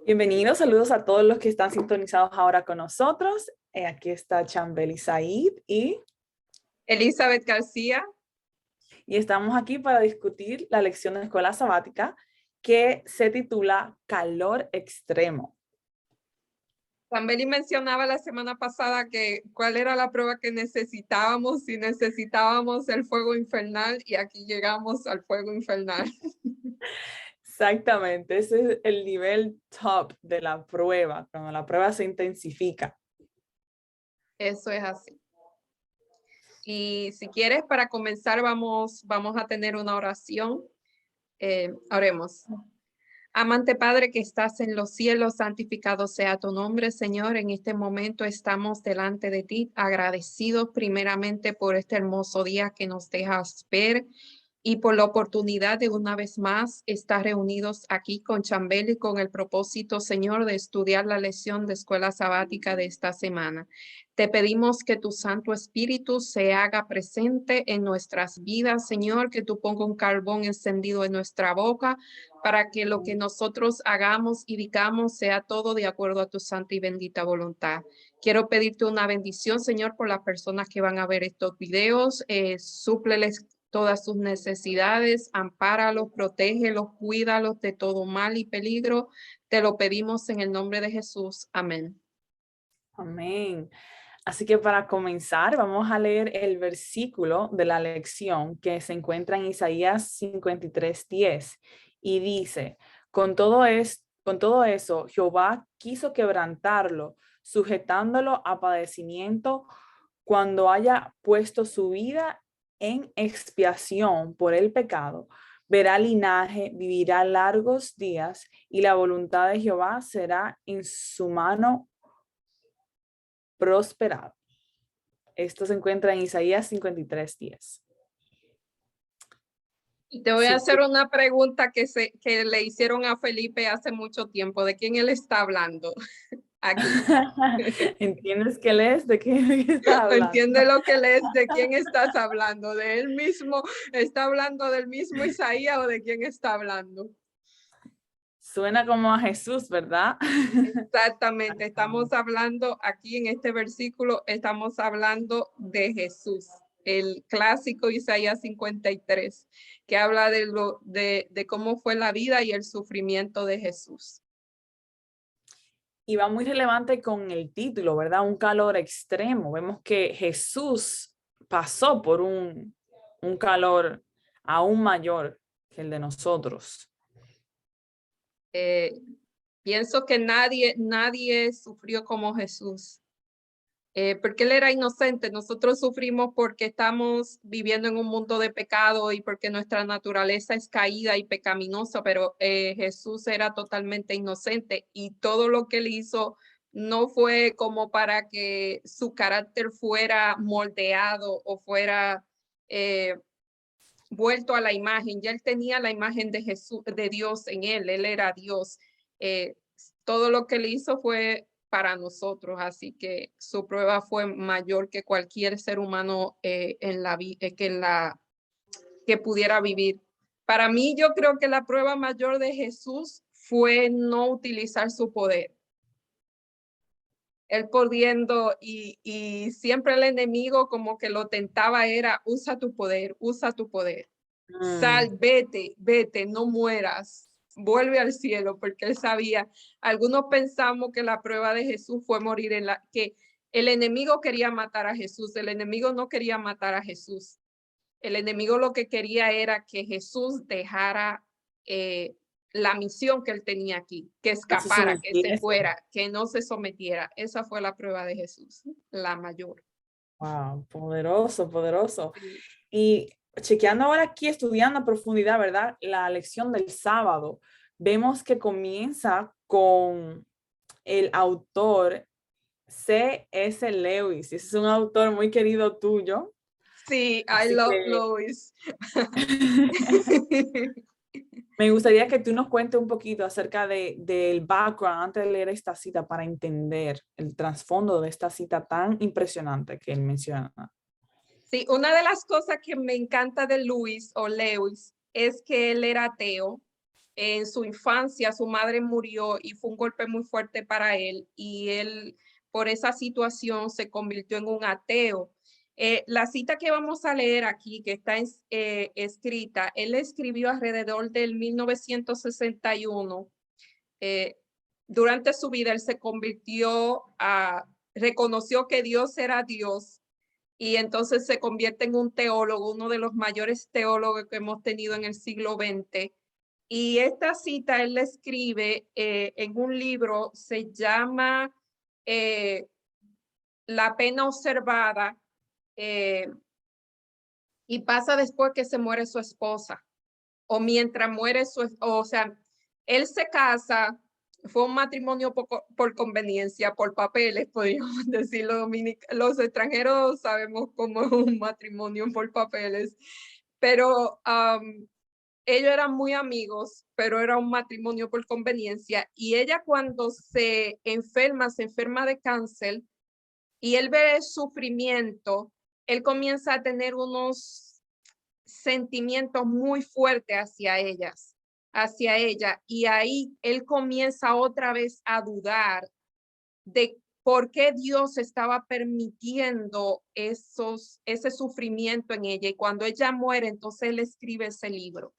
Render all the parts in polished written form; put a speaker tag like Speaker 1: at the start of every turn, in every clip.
Speaker 1: Bienvenidos, saludos a todos los que están sintonizados ahora con nosotros. Aquí está Chambeli Said
Speaker 2: Elizabeth García.
Speaker 1: y estamos aquí para discutir la lección de escuela sabática que se titula Calor Extremo.
Speaker 2: Tambeli mencionaba la semana pasada que cuál era la prueba que necesitábamos, si necesitábamos el fuego infernal, y aquí llegamos al fuego infernal.
Speaker 1: Exactamente, ese es el nivel top de la prueba, cuando la prueba se intensifica.
Speaker 2: Eso es así. Y si quieres, para comenzar, vamos a tener una oración. Oremos. Amante Padre que estás en los cielos, santificado sea tu nombre, Señor. En este momento estamos delante de ti, agradecidos primeramente por este hermoso día que nos dejas ver y por la oportunidad de una vez más estar reunidos aquí con Chambeli con el propósito, Señor, de estudiar la lección de escuela sabática de esta semana. Te pedimos que tu Santo Espíritu se haga presente en nuestras vidas, Señor, que tú ponga un carbón encendido en nuestra boca para que lo que nosotros hagamos y digamos sea todo de acuerdo a tu santa y bendita voluntad. Quiero pedirte una bendición, Señor, por las personas que van a ver estos videos. Súpleles todas sus necesidades, ampáralos, protégelos, cuídalos de todo mal y peligro. Te lo pedimos en el nombre de Jesús. Amén.
Speaker 1: Amén. Así que para comenzar, vamos a leer el versículo de la lección que se encuentra en Isaías 53:10 y dice, con todo eso, Jehová quiso quebrantarlo, sujetándolo a padecimiento cuando haya puesto su vida en expiación por el pecado. Verá linaje, vivirá largos días y la voluntad de Jehová será en su mano prosperado. Esto se encuentra en Isaías 53:10.
Speaker 2: Y te voy a hacer una pregunta que le hicieron a Felipe hace mucho tiempo. ¿De quién él está hablando? Aquí.
Speaker 1: ¿Entiendes qué lees? ¿De qué estás hablando?
Speaker 2: ¿Entiende lo que lees? ¿De quién estás hablando? ¿De él mismo? ¿Está hablando del mismo Isaías o de quién está hablando?
Speaker 1: Suena como a Jesús, ¿verdad?
Speaker 2: Exactamente, estamos hablando aquí en este versículo, estamos hablando de Jesús, el clásico Isaías 53, que habla de cómo fue la vida y el sufrimiento de Jesús.
Speaker 1: Y va muy relevante con el título, ¿verdad? Un calor extremo. Vemos que Jesús pasó por un calor aún mayor que el de nosotros.
Speaker 2: Pienso que nadie sufrió como Jesús. Porque él era inocente. Nosotros sufrimos porque estamos viviendo en un mundo de pecado y porque nuestra naturaleza es caída y pecaminosa, pero Jesús era totalmente inocente y todo lo que él hizo no fue como para que su carácter fuera moldeado o fuera vuelto a la imagen. Ya él tenía la imagen de Jesús, de Dios en él era Dios. Todo lo que él hizo fue para nosotros, así que su prueba fue mayor que cualquier ser humano que pudiera vivir. Para mí, yo creo que la prueba mayor de Jesús fue no utilizar su poder. Él pudiendo y siempre el enemigo como que lo tentaba era usa tu poder, sal, vete, no mueras, vuelve al cielo, porque él sabía, algunos pensamos que la prueba de Jesús fue morir que el enemigo quería matar a Jesús, el enemigo no quería matar a Jesús, el enemigo lo que quería era que Jesús dejara la misión que él tenía aquí, que escapara, que se fuera, que no se sometiera. Esa fue la prueba de Jesús, la mayor.
Speaker 1: Wow, poderoso, poderoso. Y chequeando ahora aquí, estudiando a profundidad, ¿verdad? La lección del sábado, vemos que comienza con el autor C.S. Lewis. Ese es un autor muy querido tuyo.
Speaker 2: Sí, I
Speaker 1: Así
Speaker 2: love
Speaker 1: que
Speaker 2: Lois.
Speaker 1: me gustaría que tú nos cuentes un poquito acerca del background antes de leer esta cita para entender el trasfondo de esta cita tan impresionante que él menciona.
Speaker 2: Sí, una de las cosas que me encanta de Lewis es que él era ateo en su infancia su madre murió y fue un golpe muy fuerte para él y él por esa situación se convirtió en un ateo. La cita que vamos a leer aquí, que está escrita, él escribió alrededor del 1961. Durante su vida él se reconoció que Dios era Dios y entonces se convierte en un teólogo, uno de los mayores teólogos que hemos tenido en el siglo XX. Y esta cita él la escribe en un libro, se llama La pena observada, y pasa después que se muere su esposa, o mientras muere o sea, él se casa, fue un matrimonio por conveniencia, por papeles, podríamos decirlo. Los extranjeros sabemos cómo es un matrimonio por papeles, pero ellos eran muy amigos, pero era un matrimonio por conveniencia. Y ella cuando se enferma de cáncer y él ve el sufrimiento, él comienza a tener unos sentimientos muy fuertes hacia ella. Y ahí él comienza otra vez a dudar de por qué Dios estaba permitiendo ese sufrimiento en ella. Y cuando ella muere, entonces él escribe ese libro.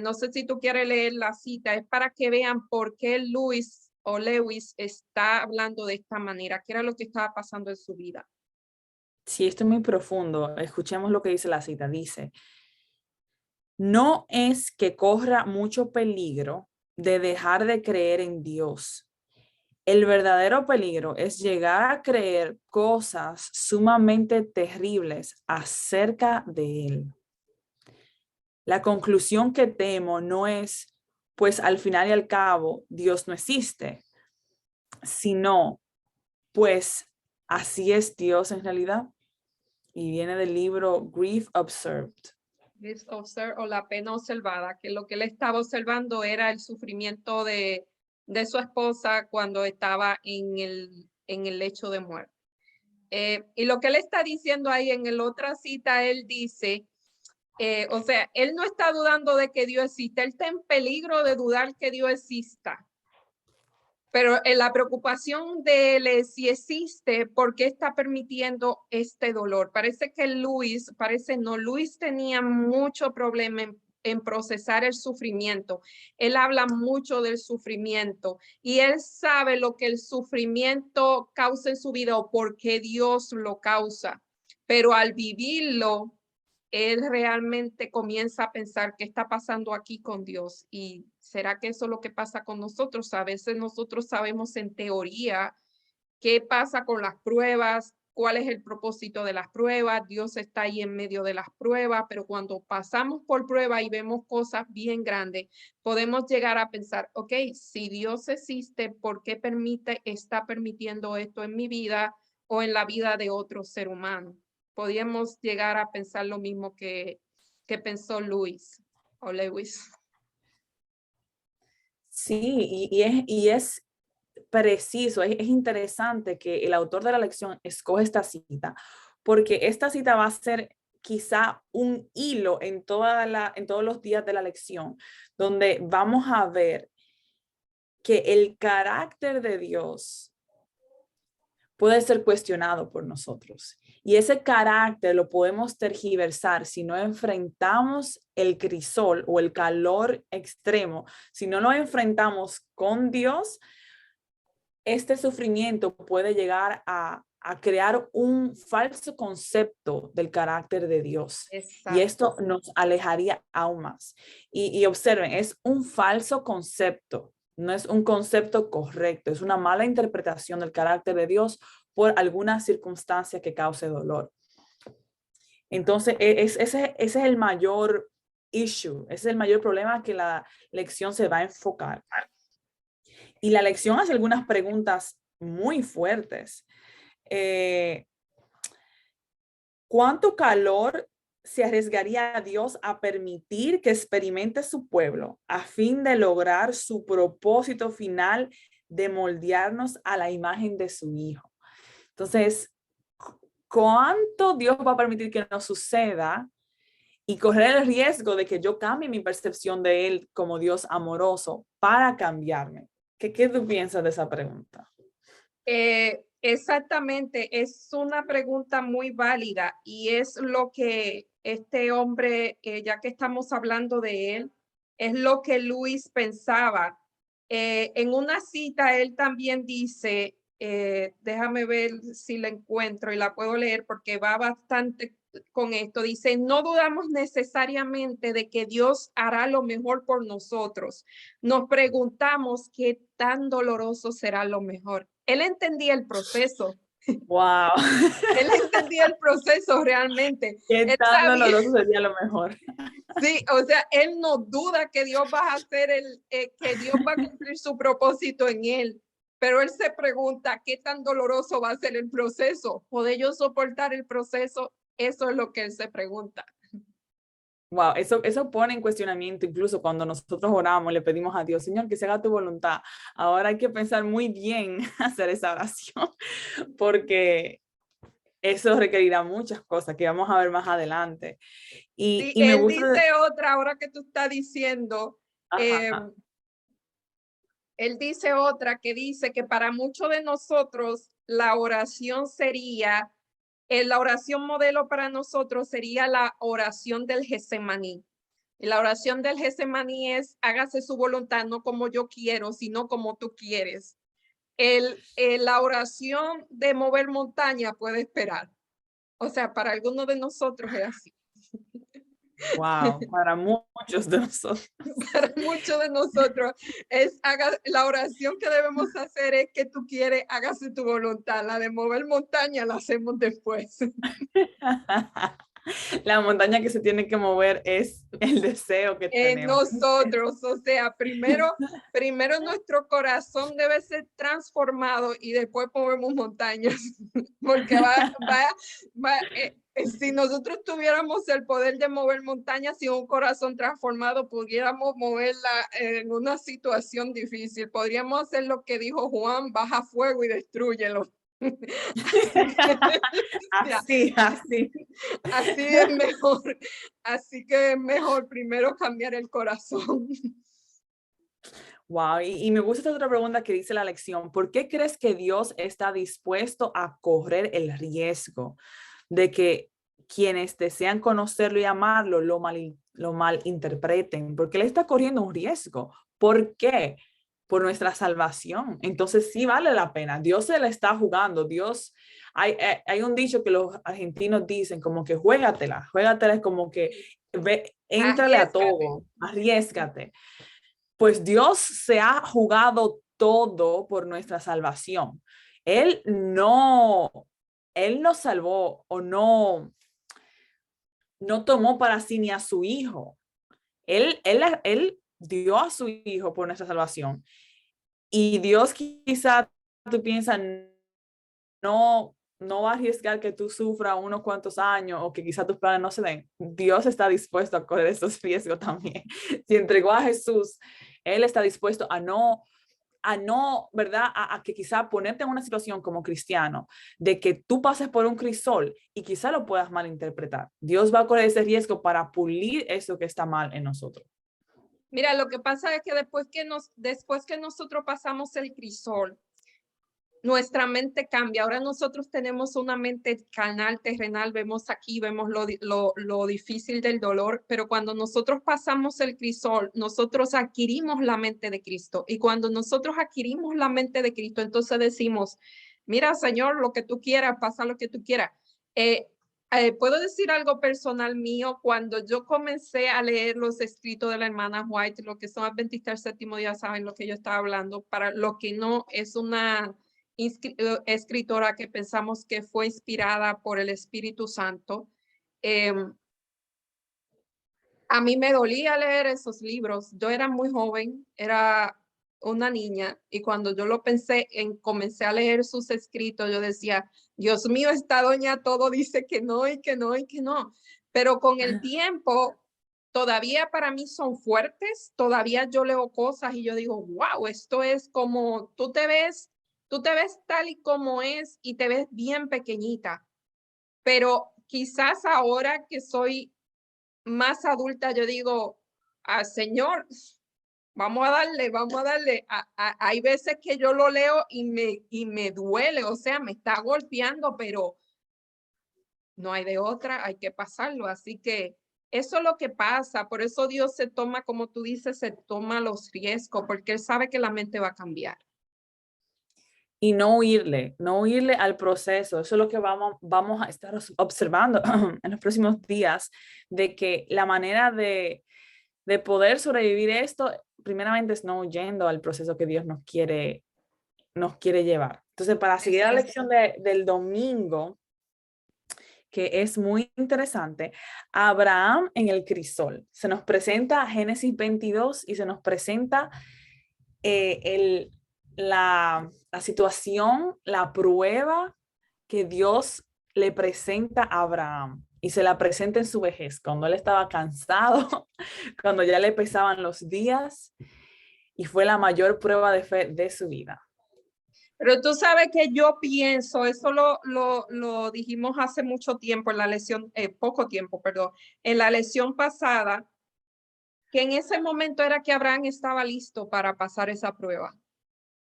Speaker 2: No sé si tú quieres leer la cita, es para que vean por qué Lewis está hablando de esta manera, qué era lo que estaba pasando en su vida.
Speaker 1: Sí, esto es muy profundo. Escuchemos lo que dice la cita. Dice, no es que corra mucho peligro de dejar de creer en Dios. El verdadero peligro es llegar a creer cosas sumamente terribles acerca de Él. La conclusión que temo no es, pues al final y al cabo, Dios no existe, sino, pues así es Dios en realidad. Y viene del libro Grief Observed.
Speaker 2: O la pena observada, que lo que él estaba observando era el sufrimiento de su esposa cuando estaba en el lecho de muerte. Y lo que él está diciendo ahí en la otra cita, él dice, o sea, él no está dudando de que Dios existe, él está en peligro de dudar que Dios exista. Pero la preocupación de él es si existe, ¿por qué está permitiendo este dolor? Parece que Luis tenía mucho problema en procesar el sufrimiento. Él habla mucho del sufrimiento y él sabe lo que el sufrimiento causa en su vida o por qué Dios lo causa. Pero al vivirlo, él realmente comienza a pensar qué está pasando aquí con Dios. ¿Y será que eso es lo que pasa con nosotros? A veces nosotros sabemos en teoría qué pasa con las pruebas, cuál es el propósito de las pruebas, Dios está ahí en medio de las pruebas, pero cuando pasamos por prueba y vemos cosas bien grandes, podemos llegar a pensar, ok, si Dios existe, ¿por qué está permitiendo esto en mi vida o en la vida de otro ser humano? Podríamos llegar a pensar lo mismo que pensó Lewis.
Speaker 1: Sí, y es preciso, es interesante que el autor de la lección escoge esta cita, porque esta cita va a ser quizá un hilo en todos los días de la lección, donde vamos a ver que el carácter de Dios puede ser cuestionado por nosotros. Y ese carácter lo podemos tergiversar si no enfrentamos el crisol o el calor extremo, si no lo enfrentamos con Dios. Este sufrimiento puede llegar a crear un falso concepto del carácter de Dios.
Speaker 2: Exacto.
Speaker 1: Y esto nos alejaría aún más. Y observen, es un falso concepto, no es un concepto correcto, es una mala interpretación del carácter de Dios por alguna circunstancia que cause dolor. Entonces, ese es el mayor issue, ese es el mayor problema que la lección se va a enfocar. Y la lección hace algunas preguntas muy fuertes. ¿Cuánto calor se arriesgaría a Dios a permitir que experimente su pueblo a fin de lograr su propósito final de moldearnos a la imagen de su Hijo? Entonces, ¿cuánto Dios va a permitir que nos suceda y correr el riesgo de que yo cambie mi percepción de Él como Dios amoroso para cambiarme. ¿Qué tú piensas de esa pregunta?
Speaker 2: Exactamente, es una pregunta muy válida y es lo que este hombre, ya que estamos hablando de él, es lo que Luis pensaba. En una cita, él también dice, déjame ver si la encuentro y la puedo leer porque va bastante con esto. Dice, no dudamos necesariamente de que Dios hará lo mejor por nosotros. Nos preguntamos qué tan doloroso será lo mejor. Él entendía el proceso.
Speaker 1: Wow,
Speaker 2: Él entendía el proceso realmente.
Speaker 1: qué
Speaker 2: Él
Speaker 1: tan
Speaker 2: sabía,
Speaker 1: doloroso sería lo mejor.
Speaker 2: sí, o sea, él no duda que Dios va a hacer que Dios va a cumplir su propósito en él. Pero él se pregunta qué tan doloroso va a ser el proceso. ¿Puedo yo soportar el proceso? Eso es lo que él se pregunta.
Speaker 1: Wow, eso pone en cuestionamiento incluso cuando nosotros oramos, le pedimos a Dios, Señor, que se haga tu voluntad. Ahora hay que pensar muy bien hacer esa oración, porque eso requerirá muchas cosas que vamos a ver más adelante.
Speaker 2: Sí,
Speaker 1: Y me
Speaker 2: él
Speaker 1: gusta,
Speaker 2: dice otra, ahora que tú estás diciendo, eh,
Speaker 1: ajá,
Speaker 2: él dice otra que dice que para muchos de nosotros la oración sería, la oración modelo para nosotros sería la oración del Getsemaní. Y la oración del Getsemaní es, hágase su voluntad, no como yo quiero, sino como tú quieres. La oración de mover montaña puede esperar. O sea, para algunos de nosotros es así.
Speaker 1: wow, para muchos de nosotros.
Speaker 2: Para muchos de nosotros es la oración que debemos hacer es que tú quieres, hágase tu voluntad. La de mover montaña la hacemos después.
Speaker 1: La montaña que se tiene que mover es el deseo que tenemos.
Speaker 2: Nosotros, o sea, primero nuestro corazón debe ser transformado y después movemos montañas, porque si nosotros tuviéramos el poder de mover montañas y un corazón transformado, pudiéramos moverla en una situación difícil. Podríamos hacer lo que dijo Juan, baja fuego y destrúyelo.
Speaker 1: Así.
Speaker 2: Así es mejor. Así que es mejor primero cambiar el corazón.
Speaker 1: Wow, y me gusta esta otra pregunta que dice la lección. ¿Por qué crees que Dios está dispuesto a correr el riesgo de que quienes desean conocerlo y amarlo lo malinterpreten? Porque Él está corriendo un riesgo. ¿Por qué? Por nuestra salvación. Entonces sí vale la pena. Dios se la está jugando. Dios, hay un dicho que los argentinos dicen como que juégatela. Juégatela es como que éntrale a
Speaker 2: Arriesgate.
Speaker 1: todo, arriesgate. Pues Dios se ha jugado todo por nuestra salvación. Él no, él no salvó o no tomó para sí ni a su hijo. Él dio a su hijo por nuestra salvación. Y Dios quizá, tú piensas, no va a arriesgar que tú sufras unos cuantos años o que quizá tus planes no se den. Dios está dispuesto a correr esos riesgos también. Si entregó a Jesús, Él está dispuesto a no, ¿verdad? A que quizá ponerte en una situación como cristiano, de que tú pases por un crisol y quizá lo puedas malinterpretar. Dios va a correr ese riesgo para pulir eso que está mal en nosotros.
Speaker 2: Mira, lo que pasa es que después que nosotros pasamos el crisol, nuestra mente cambia. Ahora nosotros tenemos una mente carnal, terrenal, vemos aquí, vemos lo difícil del dolor, pero cuando nosotros pasamos el crisol, nosotros adquirimos la mente de Cristo. Y cuando nosotros adquirimos la mente de Cristo, entonces decimos, mira, Señor, lo que tú quieras, pasa lo que tú quieras. Puedo decir algo personal mío, cuando yo comencé a leer los escritos de la hermana White, lo que son adventistas del séptimo día, saben lo que yo estaba hablando, para lo que no es una escritora que pensamos que fue inspirada por el Espíritu Santo. A mí me dolía leer esos libros. Yo era muy joven, era una niña, y cuando yo lo pensé comencé a leer sus escritos, yo decía, Dios mío, esta doña todo dice que no y que no y que no. Pero con el tiempo, todavía para mí son fuertes, todavía yo leo cosas y yo digo, wow, esto es como tú te ves tal y como es y te ves bien pequeñita. Pero quizás ahora que soy más adulta, yo digo, Señor, vamos a darle, vamos a darle. Hay veces que yo lo leo y me duele, o sea, me está golpeando, pero no hay de otra, hay que pasarlo. Así que eso es lo que pasa. Por eso Dios se toma, como tú dices, se toma los riesgos, porque Él sabe que la mente va a cambiar.
Speaker 1: Y no huirle al proceso. Eso es lo que vamos a estar observando en los próximos días, de que la manera de poder sobrevivir esto, primeramente es no huyendo al proceso que Dios nos quiere llevar. Entonces, para seguir la lección del domingo, que es muy interesante, Abraham en el crisol. Se nos presenta Génesis 22 y se nos presenta la situación, la prueba que Dios le presenta a Abraham. Y se la presenta en su vejez, cuando él estaba cansado, cuando ya le pesaban los días, y fue la mayor prueba de fe de su vida.
Speaker 2: Pero tú sabes que yo pienso, eso lo dijimos hace mucho tiempo en la lección, poco tiempo, perdón, en la lección pasada, que en ese momento era que Abraham estaba listo para pasar esa prueba.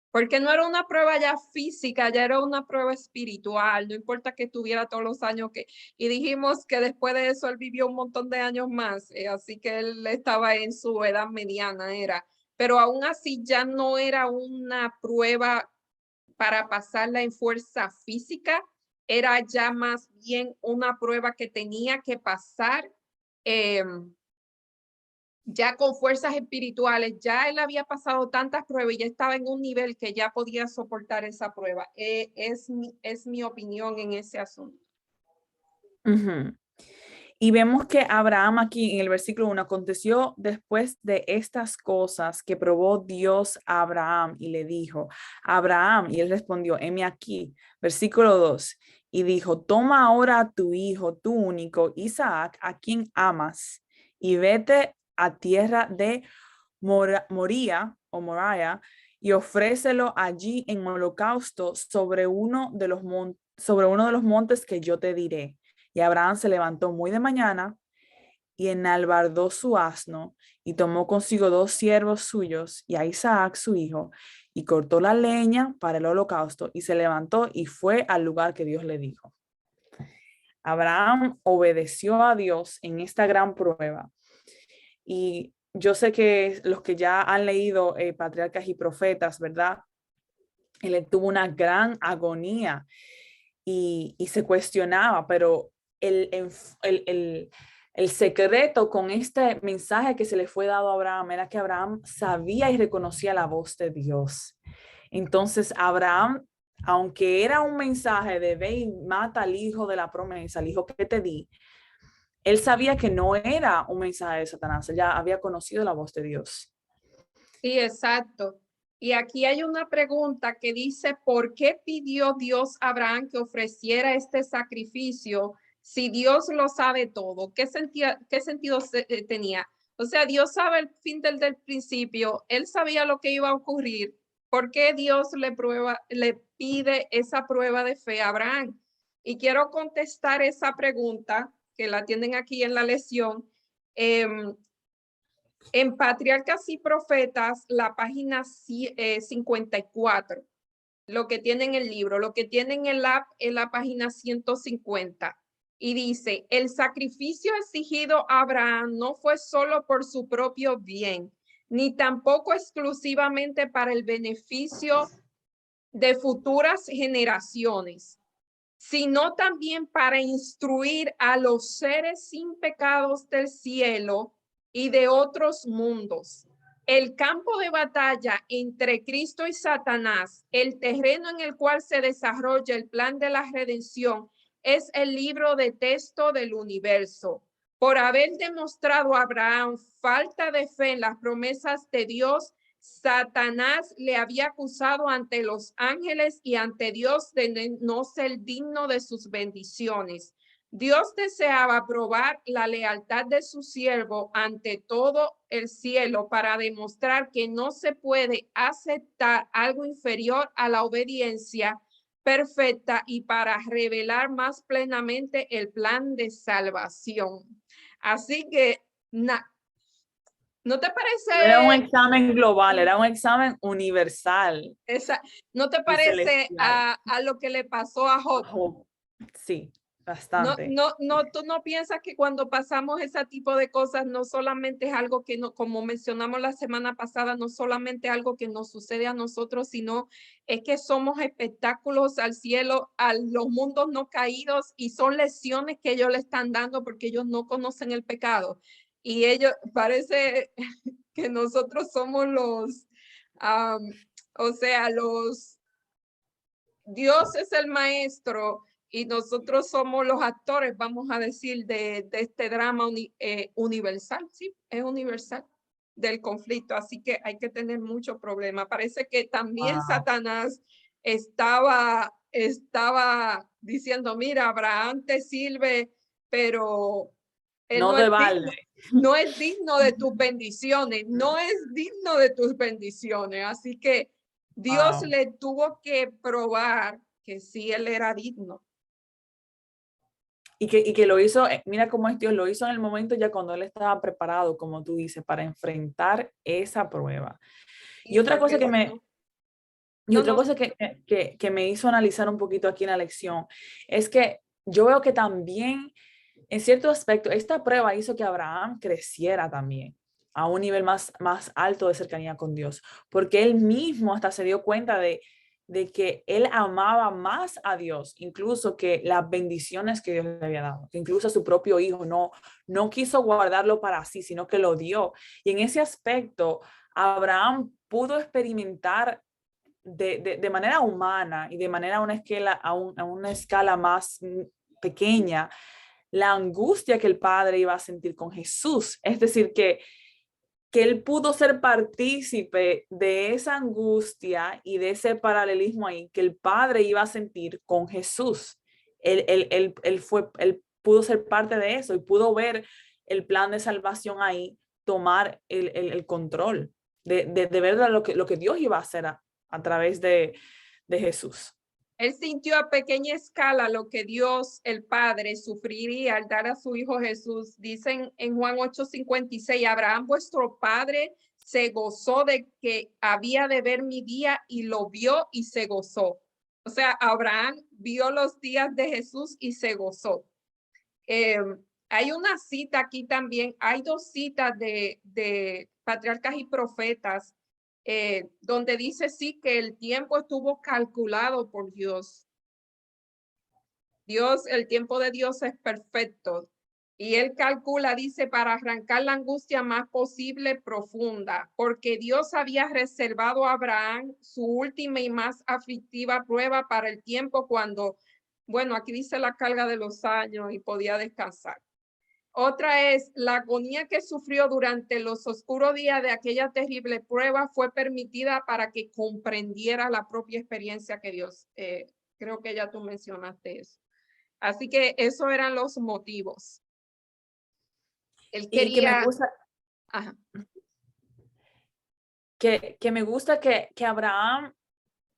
Speaker 2: Porque no era una prueba ya física, ya era una prueba espiritual, no importa que tuviera todos los años que, y dijimos que después de eso él vivió un montón de años más, así que él estaba en su edad mediana, pero aún así ya no era una prueba para pasarla en fuerza física, era ya más bien una prueba que tenía que pasar ya con fuerzas espirituales. Ya él había pasado tantas pruebas y ya estaba en un nivel que ya podía soportar esa prueba. Es mi opinión en ese asunto.
Speaker 1: Uh-huh. Y vemos que Abraham aquí en el versículo 1 aconteció después de estas cosas que probó Dios a Abraham y le dijo, Abraham, y él respondió, heme aquí. Versículo 2, y dijo, toma ahora a tu hijo, tu único, Isaac, a quien amas, y vete a tierra de Moría o Moriah y ofrécelo allí en holocausto sobre uno de los montes que yo te diré. Y Abraham se levantó muy de mañana y enalbardó su asno y tomó consigo 2 siervos suyos y a Isaac su hijo y cortó la leña para el holocausto y se levantó y fue al lugar que Dios le dijo. Abraham obedeció a Dios en esta gran prueba y yo sé que los que ya han leído Patriarcas y Profetas, ¿verdad? Él tuvo una gran agonía y se cuestionaba, pero el secreto con este mensaje que se le fue dado a Abraham era que Abraham sabía y reconocía la voz de Dios. Entonces, Abraham, aunque era un mensaje de ve y mata al hijo de la promesa, al hijo que te di, él sabía que no era un mensaje de Satanás, él ya había conocido la voz de Dios.
Speaker 2: Sí, exacto. Y aquí hay una pregunta que dice, ¿por qué pidió Dios a Abraham que ofreciera este sacrificio si Dios lo sabe todo? ¿Qué sentido tenía? O sea, Dios sabe el fin del principio, él sabía lo que iba a ocurrir. ¿Por qué Dios le pide esa prueba de fe a Abraham? Y quiero contestar esa pregunta que la tienen aquí en la lección. En Patriarcas y Profetas, la página 54, lo que tiene en el libro, lo que tiene en el app es la página 150. Y dice, el sacrificio exigido a Abraham no fue solo por su propio bien, ni tampoco exclusivamente para el beneficio de futuras generaciones, sino también para instruir a los seres sin pecados del cielo y de otros mundos. El campo de batalla entre Cristo y Satanás, el terreno en el cual se desarrolla el plan de la redención, es el libro de texto del universo. Por haber demostrado a Abraham falta de fe en las promesas de Dios, Satanás le había acusado ante los ángeles y ante Dios de no ser digno de sus bendiciones. Dios deseaba probar la lealtad de su siervo ante todo el cielo para demostrar que no se puede aceptar algo inferior a la obediencia perfecta y para revelar más plenamente el plan de salvación. Así que, ¿no te
Speaker 1: No era un
Speaker 2: parece,
Speaker 1: examen global, era un examen universal
Speaker 2: no te
Speaker 1: y
Speaker 2: parece
Speaker 1: celestial.
Speaker 2: a lo que le pasó a Job?
Speaker 1: Ojo, sí,
Speaker 2: No,
Speaker 1: bastante.
Speaker 2: no, no, tú no piensas que cuando pasamos ese tipo de cosas, no solamente es algo que no, como mencionamos la semana pasada, no solamente algo que nos sucede a nosotros, sino es que somos espectáculos al cielo, a los mundos no caídos y son lecciones que ellos le están dando porque ellos no conocen el pecado. Y ellos, parece que nosotros somos o sea, Dios es el maestro y nosotros somos los actores, vamos a decir, de este drama universal, sí, es universal del conflicto, así que hay que tener mucho problema. Parece que también
Speaker 1: Wow.
Speaker 2: Satanás estaba diciendo, mira, Abraham te sirve, pero él
Speaker 1: No
Speaker 2: no
Speaker 1: de
Speaker 2: es
Speaker 1: balde.
Speaker 2: digno, no es digno de tus bendiciones, no es digno de tus bendiciones, así que Dios
Speaker 1: Wow.
Speaker 2: le tuvo que probar que sí él era digno.
Speaker 1: Y que lo hizo, mira cómo es Dios, lo hizo en el momento ya cuando él estaba preparado, como tú dices, para enfrentar esa prueba. Y
Speaker 2: Y
Speaker 1: otra cosa
Speaker 2: porque
Speaker 1: que
Speaker 2: si
Speaker 1: me,
Speaker 2: no,
Speaker 1: y
Speaker 2: no,
Speaker 1: otra
Speaker 2: no,
Speaker 1: cosa que me hizo analizar un poquito aquí en la lección es que yo veo que también, en cierto aspecto, esta prueba hizo que Abraham creciera también a un nivel más alto de cercanía con Dios, porque él mismo hasta se dio cuenta de que él amaba más a Dios, incluso que las bendiciones que Dios le había dado, que incluso a su propio hijo no quiso guardarlo para sí, sino que lo dio. Y en ese aspecto, Abraham pudo experimentar de manera humana y de manera a una escala más pequeña, la angustia que el padre iba a sentir con Jesús. Es decir, que él pudo ser partícipe de esa angustia y de ese paralelismo ahí que el padre iba a sentir con Jesús. Él pudo ser parte de eso y pudo ver el plan de salvación ahí, tomar el control de ver lo que Dios iba a hacer a través de Jesús.
Speaker 2: él sintió a pequeña escala lo que Dios, el Padre, sufriría al dar a su Hijo Jesús. Dicen en Juan 8:56, Abraham, vuestro Padre, se gozó de que había de ver mi día y lo vio y se gozó. O sea, Abraham vio los días de Jesús y se gozó. Eh, hay una cita aquí también, hay dos citas de patriarcas y profetas donde dice sí que el tiempo estuvo calculado por Dios. Dios, el tiempo de Dios es perfecto. Y él calcula, dice, para arrancar la angustia más posible profunda, porque Dios había reservado a Abraham su última y más aflictiva prueba para el tiempo cuando, bueno, aquí dice la carga de los años y podía descansar. Otra es la agonía que sufrió durante los oscuros días de aquella terrible prueba fue permitida para que comprendiera la propia experiencia que Dios, creo que ya tú mencionaste eso. Así que esos eran los motivos. Él
Speaker 1: Y que me
Speaker 2: quería,
Speaker 1: gusta,
Speaker 2: ajá,
Speaker 1: que me gusta que Abraham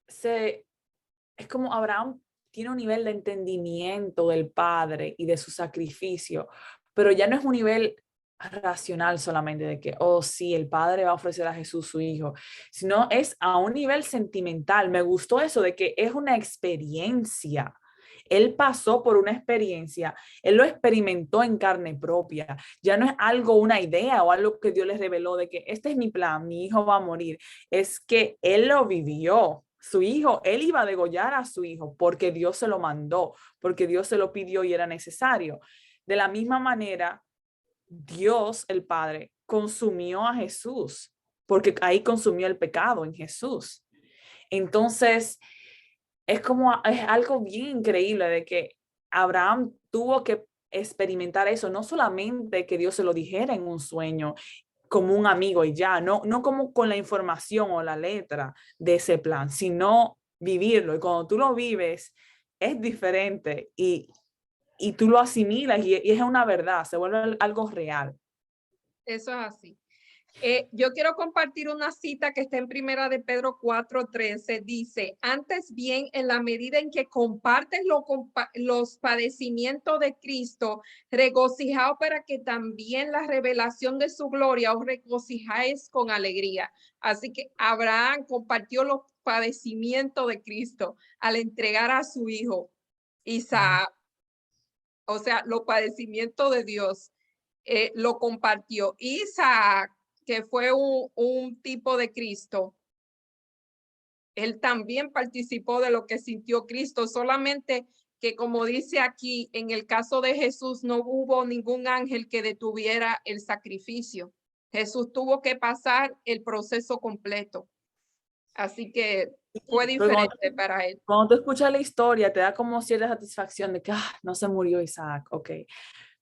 Speaker 1: es como Abraham tiene un nivel de entendimiento del Padre y de su sacrificio, pero ya no es un nivel racional solamente de que, oh sí, el Padre va a ofrecer a Jesús su Hijo, sino es a un nivel sentimental. Me gustó eso de que es una experiencia. Él pasó por una experiencia, él lo experimentó en carne propia. Ya no es algo, una idea o algo que Dios les reveló de que este es mi plan, mi hijo va a morir. Es que él lo vivió. Su hijo, él iba a degollar a su hijo porque Dios se lo mandó, porque Dios se lo pidió y era necesario. De la misma manera, Dios, el Padre, consumió a Jesús, porque ahí consumió el pecado en Jesús. Entonces, es algo bien increíble de que Abraham tuvo que experimentar eso, no solamente que Dios se lo dijera en un sueño como un amigo y ya, no como con la información o la letra de ese plan, sino vivirlo. Y cuando tú lo vives, es diferente y tú lo asimilas y es una verdad, se vuelve algo real.
Speaker 2: eso es así. Yo quiero compartir una cita que está en Primera de Pedro 4:13. Dice, antes bien, en la medida en que compartes los padecimientos de Cristo, regocijaos para que también la revelación de su gloria os regocijáis con alegría. Así que Abraham compartió los padecimientos de Cristo al entregar a su hijo Isaac. O sea, los padecimientos de Dios lo compartió. Isaac, que fue un tipo de Cristo, él también participó de lo que sintió Cristo, solamente que como dice aquí, en el caso de Jesús no hubo ningún ángel que detuviera el sacrificio. Jesús tuvo que pasar el proceso completo. Así que fue
Speaker 1: Pero
Speaker 2: diferente para él.
Speaker 1: cuando tú escuchas la historia, te da como cierta satisfacción de que no se murió Isaac, ok.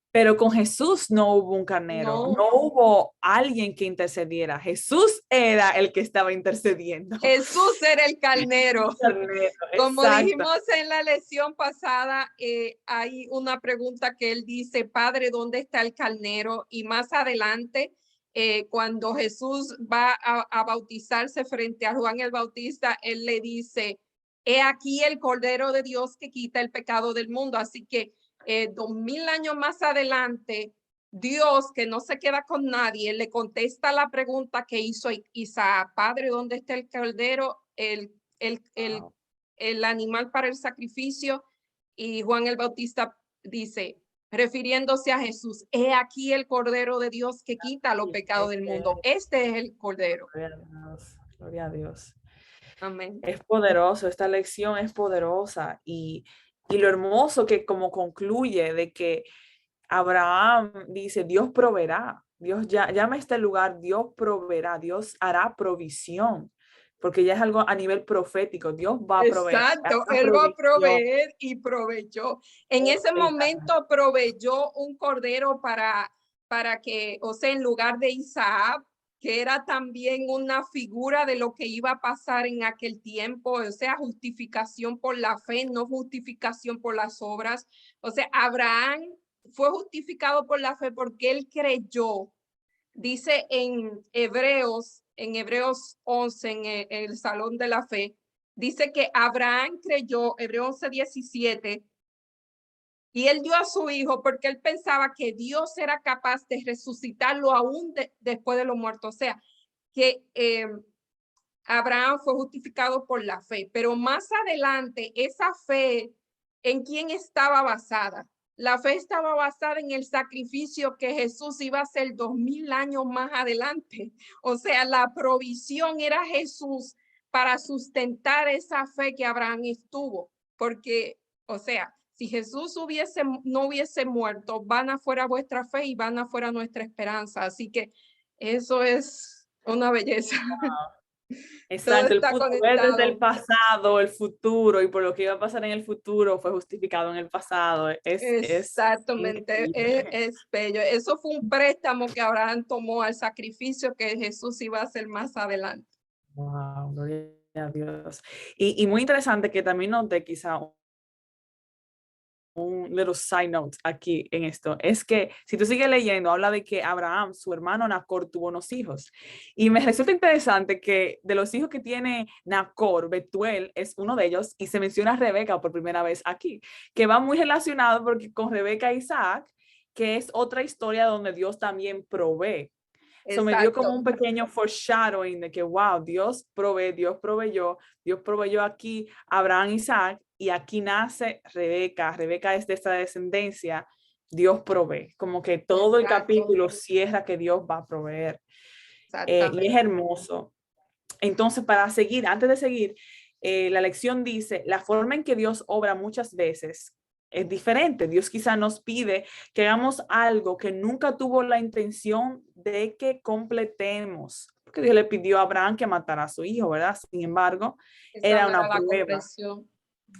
Speaker 1: Pero con Jesús no hubo un carnero,
Speaker 2: No,
Speaker 1: no hubo alguien que intercediera. Jesús era el que estaba intercediendo.
Speaker 2: Jesús era el carnero.
Speaker 1: Carnero,
Speaker 2: Como
Speaker 1: exacto.
Speaker 2: dijimos en la lección pasada, hay una pregunta que él dice, Padre, ¿dónde está el carnero? Y más adelante, cuando Jesús va a bautizarse frente a Juan el Bautista, él le dice, he aquí el Cordero de Dios que quita el pecado del mundo. Así que 2000 años más adelante, Dios, que no se queda con nadie, le contesta la pregunta que hizo Isaac, Padre, ¿dónde está el Cordero?
Speaker 1: Wow.
Speaker 2: El animal para el sacrificio, y Juan el Bautista dice, refiriéndose a Jesús, he aquí el Cordero de Dios que quita los pecados del mundo. Este es el Cordero.
Speaker 1: Gloria a Dios. Gloria a Dios.
Speaker 2: Amén.
Speaker 1: Es poderoso, esta lección es poderosa y lo hermoso que como concluye de que Abraham dice, Dios proveerá, Dios ya llama a este lugar, Dios proveerá, Dios hará provisión, porque ya es algo a nivel profético, Dios va a proveer.
Speaker 2: Exacto, él va a proveer y proveyó. En ese momento proveyó un cordero para que, o sea, en lugar de Isaac, que era también una figura de lo que iba a pasar en aquel tiempo, o sea, justificación por la fe, no justificación por las obras. O sea, Abraham fue justificado por la fe porque él creyó. Dice en Hebreos 11, en el Salón de la Fe, dice que Abraham creyó, Hebreos 11:17, y él dio a su hijo porque él pensaba que Dios era capaz de resucitarlo aún después de los muertos. O sea, que Abraham fue justificado por la fe, pero más adelante esa fe, ¿en quién estaba basada? La fe estaba basada en el sacrificio que Jesús iba a hacer 2000 años más adelante. O sea, la provisión era Jesús para sustentar esa fe que Abraham estuvo. Porque, o sea, si Jesús no hubiese muerto, van afuera vuestra fe y van afuera nuestra esperanza. Así que eso es una belleza. Todo
Speaker 1: Exacto, el
Speaker 2: está
Speaker 1: punto es desde el
Speaker 2: conectado.
Speaker 1: pasado, el futuro, y por lo que iba a pasar en el futuro fue justificado en el pasado. Es
Speaker 2: Exactamente,
Speaker 1: increíble.
Speaker 2: es bello. Eso fue un préstamo que Abraham tomó al sacrificio que Jesús iba a hacer más adelante.
Speaker 1: Wow, gloria a Dios. Y muy interesante que también noté quizá un little side note aquí en esto, es que si tú sigues leyendo, habla de que Abraham, su hermano Nacor, tuvo unos hijos. Y me resulta interesante que de los hijos que tiene Nacor, Betuel es uno de ellos, y se menciona a Rebeca por primera vez aquí, que va muy relacionado porque con Rebeca e Isaac, que es otra historia donde Dios también provee. Eso me dio como
Speaker 2: Exacto,
Speaker 1: un pequeño foreshadowing de que, wow, Dios provee, Dios proveyó aquí a Abraham, Isaac, y aquí nace Rebeca. Rebeca es de esta descendencia, Dios provee. Como que todo el
Speaker 2: exacto,
Speaker 1: capítulo cierra que Dios va a proveer. Y es
Speaker 2: exactamente.
Speaker 1: hermoso. Entonces, para seguir, antes de seguir, la lección dice, la forma en que Dios obra muchas veces es diferente. Dios quizá nos pide que hagamos algo que nunca tuvo la intención de que completemos. Porque Dios le pidió a Abraham que matara a su hijo, ¿verdad? Sin embargo,
Speaker 2: Esa
Speaker 1: era
Speaker 2: no era
Speaker 1: una
Speaker 2: la
Speaker 1: prueba.
Speaker 2: comprensión.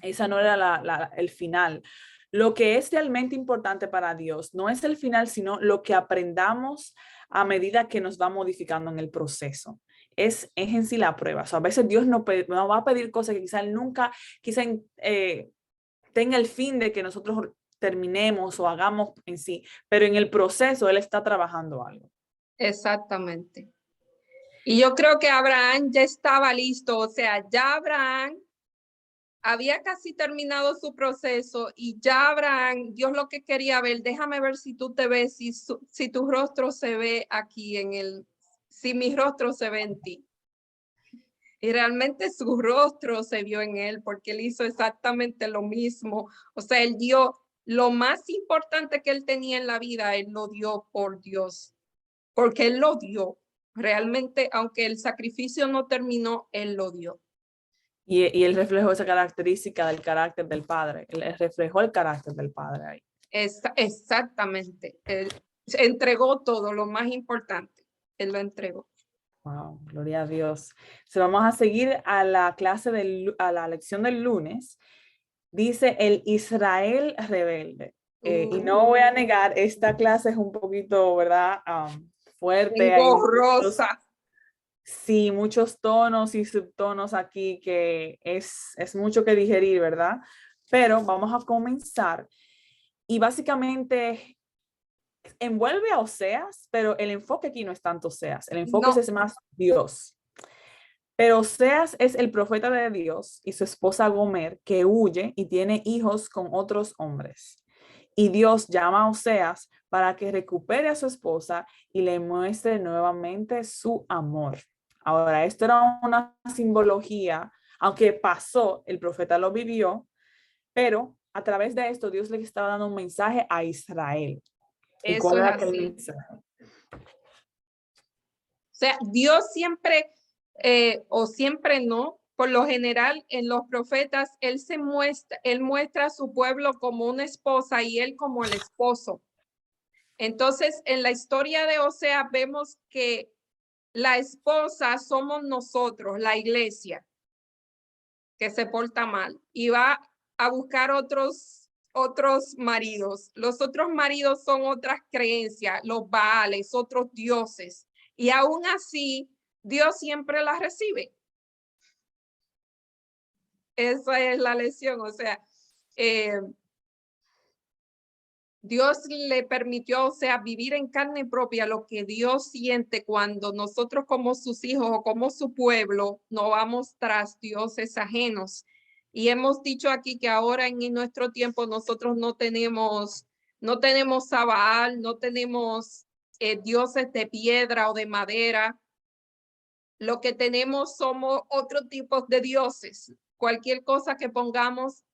Speaker 1: Esa no era el final. Lo que es realmente importante para Dios no es el final, sino lo que aprendamos a medida que nos va modificando en el proceso. Es en sí la prueba. O sea, a veces Dios nos va a pedir cosas que quizás nunca, quizás tenga el fin de que nosotros terminemos o hagamos en sí, pero en el proceso Él está trabajando algo.
Speaker 2: Exactamente. Y yo creo que Abraham ya estaba listo, o sea, ya Abraham había casi terminado su proceso y ya Abraham, Dios lo que quería ver, déjame ver si tú te ves, si tu rostro se ve aquí si mi rostro se ve en ti. Y realmente su rostro se vio en él porque él hizo exactamente lo mismo. O sea, él dio lo más importante que él tenía en la vida, él lo dio por Dios, porque él lo dio. Realmente, aunque el sacrificio no terminó, él lo dio.
Speaker 1: Y él reflejó esa característica del carácter del Padre. Él reflejó el carácter del Padre ahí.
Speaker 2: Exactamente. Él entregó todo, lo más importante. Él lo entregó.
Speaker 1: Wow, gloria a Dios. So, vamos a seguir a la a la lección del lunes. Dice el Israel rebelde. Y no voy a negar, esta clase es un poquito, ¿verdad? Fuerte. Hay muchos,
Speaker 2: Engorrosa.
Speaker 1: sí, muchos tonos y subtonos aquí que es mucho que digerir, ¿verdad? Pero vamos a comenzar. Y básicamente envuelve a Oseas, pero el enfoque aquí no es tanto Oseas. El enfoque
Speaker 2: No,
Speaker 1: es más Dios. Pero Oseas es el profeta de Dios y su esposa Gomer que huye y tiene hijos con otros hombres. Y Dios llama a Oseas para que recupere a su esposa y le muestre nuevamente su amor. Ahora, esto era una simbología, aunque pasó, el profeta lo vivió, pero a través de esto Dios le estaba dando un mensaje a Israel. ¿Y
Speaker 2: eso
Speaker 1: cuál
Speaker 2: es
Speaker 1: era aquel
Speaker 2: así.
Speaker 1: mensaje?
Speaker 2: O sea, Dios siempre, o siempre no, por lo general en los profetas, él muestra a su pueblo como una esposa y él como el esposo. Entonces, en la historia de Osea vemos que la esposa somos nosotros, la iglesia, que se porta mal y va a buscar otros maridos. Los otros maridos son otras creencias, los baales, otros dioses. Y aún así, Dios siempre las recibe. Esa es la lección. O sea, Dios le permitió, o sea, vivir en carne propia lo que Dios siente cuando nosotros como sus hijos o como su pueblo no vamos tras dioses ajenos. Y hemos dicho aquí que ahora en nuestro tiempo nosotros no tenemos a Baal, no tenemos dioses de piedra o de madera. Lo que tenemos somos otro tipo de dioses. Cualquier cosa que pongamos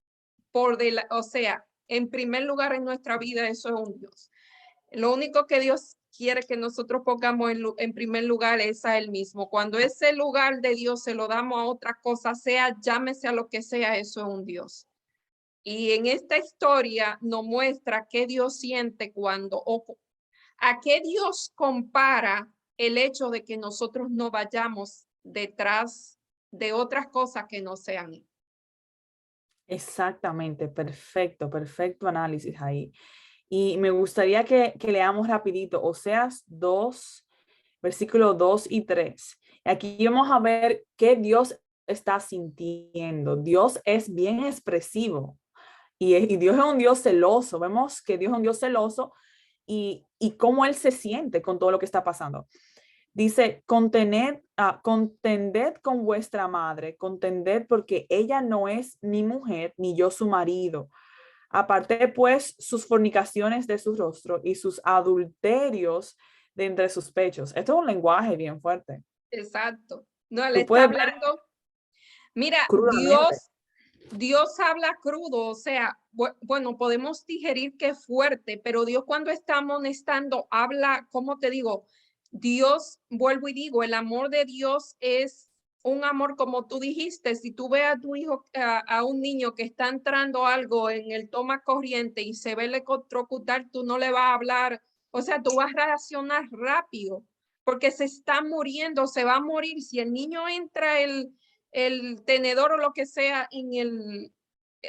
Speaker 2: o sea, en primer lugar en nuestra vida, eso es un Dios. Lo único que Dios quiere que nosotros pongamos en primer lugar es a Él mismo. Cuando ese lugar de Dios se lo damos a otra cosa, sea, llámese a lo que sea, eso es un Dios. Y en esta historia nos muestra qué Dios siente o a qué Dios compara el hecho de que nosotros no vayamos detrás de otras cosas que no sean Él.
Speaker 1: Exactamente, perfecto, perfecto análisis ahí. Y me gustaría que leamos rapidito Oseas 2, versículos 2 y 3. Aquí vamos a ver qué Dios está sintiendo. Dios es bien expresivo y Dios es un Dios celoso. Vemos que Dios es un Dios celoso y cómo Él se siente con todo lo que está pasando. Dice, contended con vuestra madre, contended porque ella no es mi mujer, ni yo su marido. Aparté pues sus fornicaciones de su rostro y sus adulterios de entre sus pechos. Esto es un lenguaje bien fuerte.
Speaker 2: Exacto. No, él
Speaker 1: Tú
Speaker 2: está
Speaker 1: puedes ver
Speaker 2: hablando. Mira,
Speaker 1: crudamente.
Speaker 2: Dios habla crudo, o sea, bueno, podemos digerir que es fuerte, pero Dios cuando está amonestando habla, ¿cómo te digo? Dios, vuelvo y digo, el amor de Dios es un amor como tú dijiste, si tú ves a tu hijo, a un niño que está entrando algo en el toma corriente y se ve electrocutar, tú no le vas a hablar, o sea, tú vas a reaccionar rápido porque se está muriendo, se va a morir. Si el niño entra el tenedor o lo que sea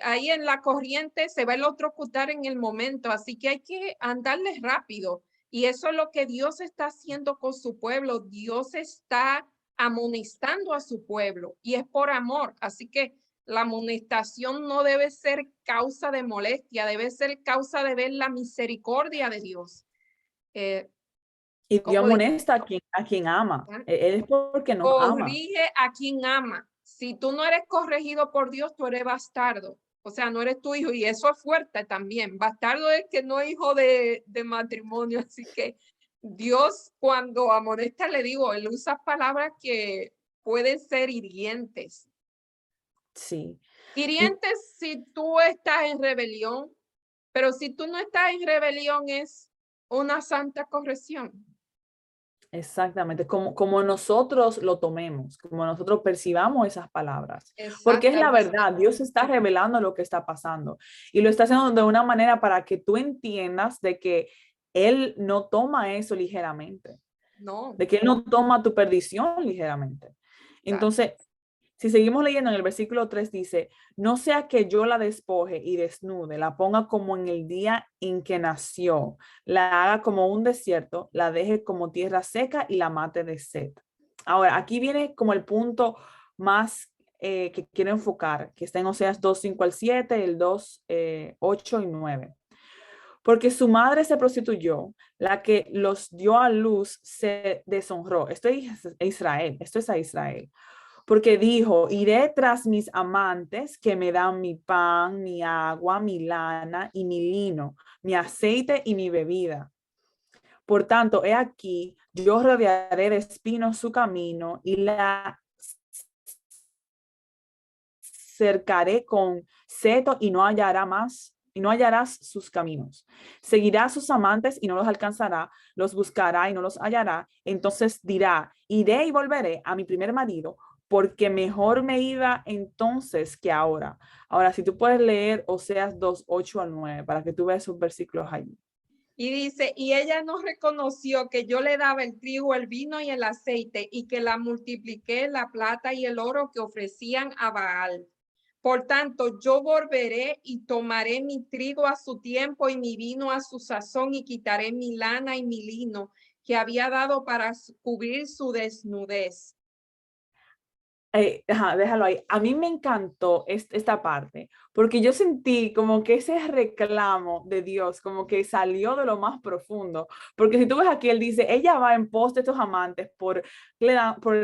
Speaker 2: ahí en la corriente, se va a electrocutar en el momento, así que hay que andarle rápido. Y eso es lo que Dios está haciendo con su pueblo. Dios está amonestando a su pueblo y es por amor. Así que la amonestación no debe ser causa de molestia, debe ser causa de ver la misericordia de Dios.
Speaker 1: Y Dios
Speaker 2: Como
Speaker 1: amonesta a quien ama. Él es porque nos ama.
Speaker 2: corrige a quien ama. Si tú no eres corregido por Dios, tú eres bastardo. O sea, no eres tu hijo. Y eso es fuerte también. Bastardo es que no es hijo de matrimonio. Así que Dios, cuando amonesta, le digo, él usa palabras que pueden ser hirientes.
Speaker 1: Sí. Y
Speaker 2: Hirientes si tú estás en rebelión, pero si tú no estás en rebelión es una santa corrección.
Speaker 1: exactamente, como nosotros lo tomemos, como nosotros percibamos esas palabras, porque es la
Speaker 2: Exactamente.
Speaker 1: verdad, Dios está revelando lo que está pasando y lo está haciendo de una manera para que tú entiendas de que Él no toma eso ligeramente,
Speaker 2: No.
Speaker 1: de que Él no toma tu perdición ligeramente. Entonces, si seguimos leyendo en el versículo 3 dice, no sea que yo la despoje y desnude, la ponga como en el día en que nació, la haga como un desierto, la deje como tierra seca y la mate de sed. Ahora, aquí viene como el punto más que quiero enfocar, que está en Oseas 2, 5 al 7, el 2, 8 y 9. Porque su madre se prostituyó, la que los dio a luz se deshonró. Esto es Israel, esto es a Israel porque dijo, iré tras mis amantes que me dan mi pan, mi agua, mi lana y mi lino, mi aceite y mi bebida. Por tanto, he aquí, yo rodearé de espinos su camino y la cercaré con seto y no hallará más, y no hallarás sus caminos. Seguirá a sus amantes y no los alcanzará, los buscará y no los hallará. Entonces dirá, iré y volveré a mi primer marido, porque mejor me iba entonces que ahora. Ahora, si tú puedes leer Oseas 2, 8 al 9, para que tú veas esos versículos allí.
Speaker 2: Y dice, y ella no reconoció que yo le daba el trigo, el vino y el aceite, y que la multipliqué la plata y el oro que ofrecían a Baal. Por tanto, yo volveré y tomaré mi trigo a su tiempo y mi vino a su sazón, y quitaré mi lana y mi lino que había dado para cubrir su desnudez.
Speaker 1: Déjalo ahí. A mí me encantó esta parte, porque yo sentí como que ese reclamo de Dios, como que salió de lo más profundo. Porque si tú ves aquí, él dice, ella va en pos de estos amantes por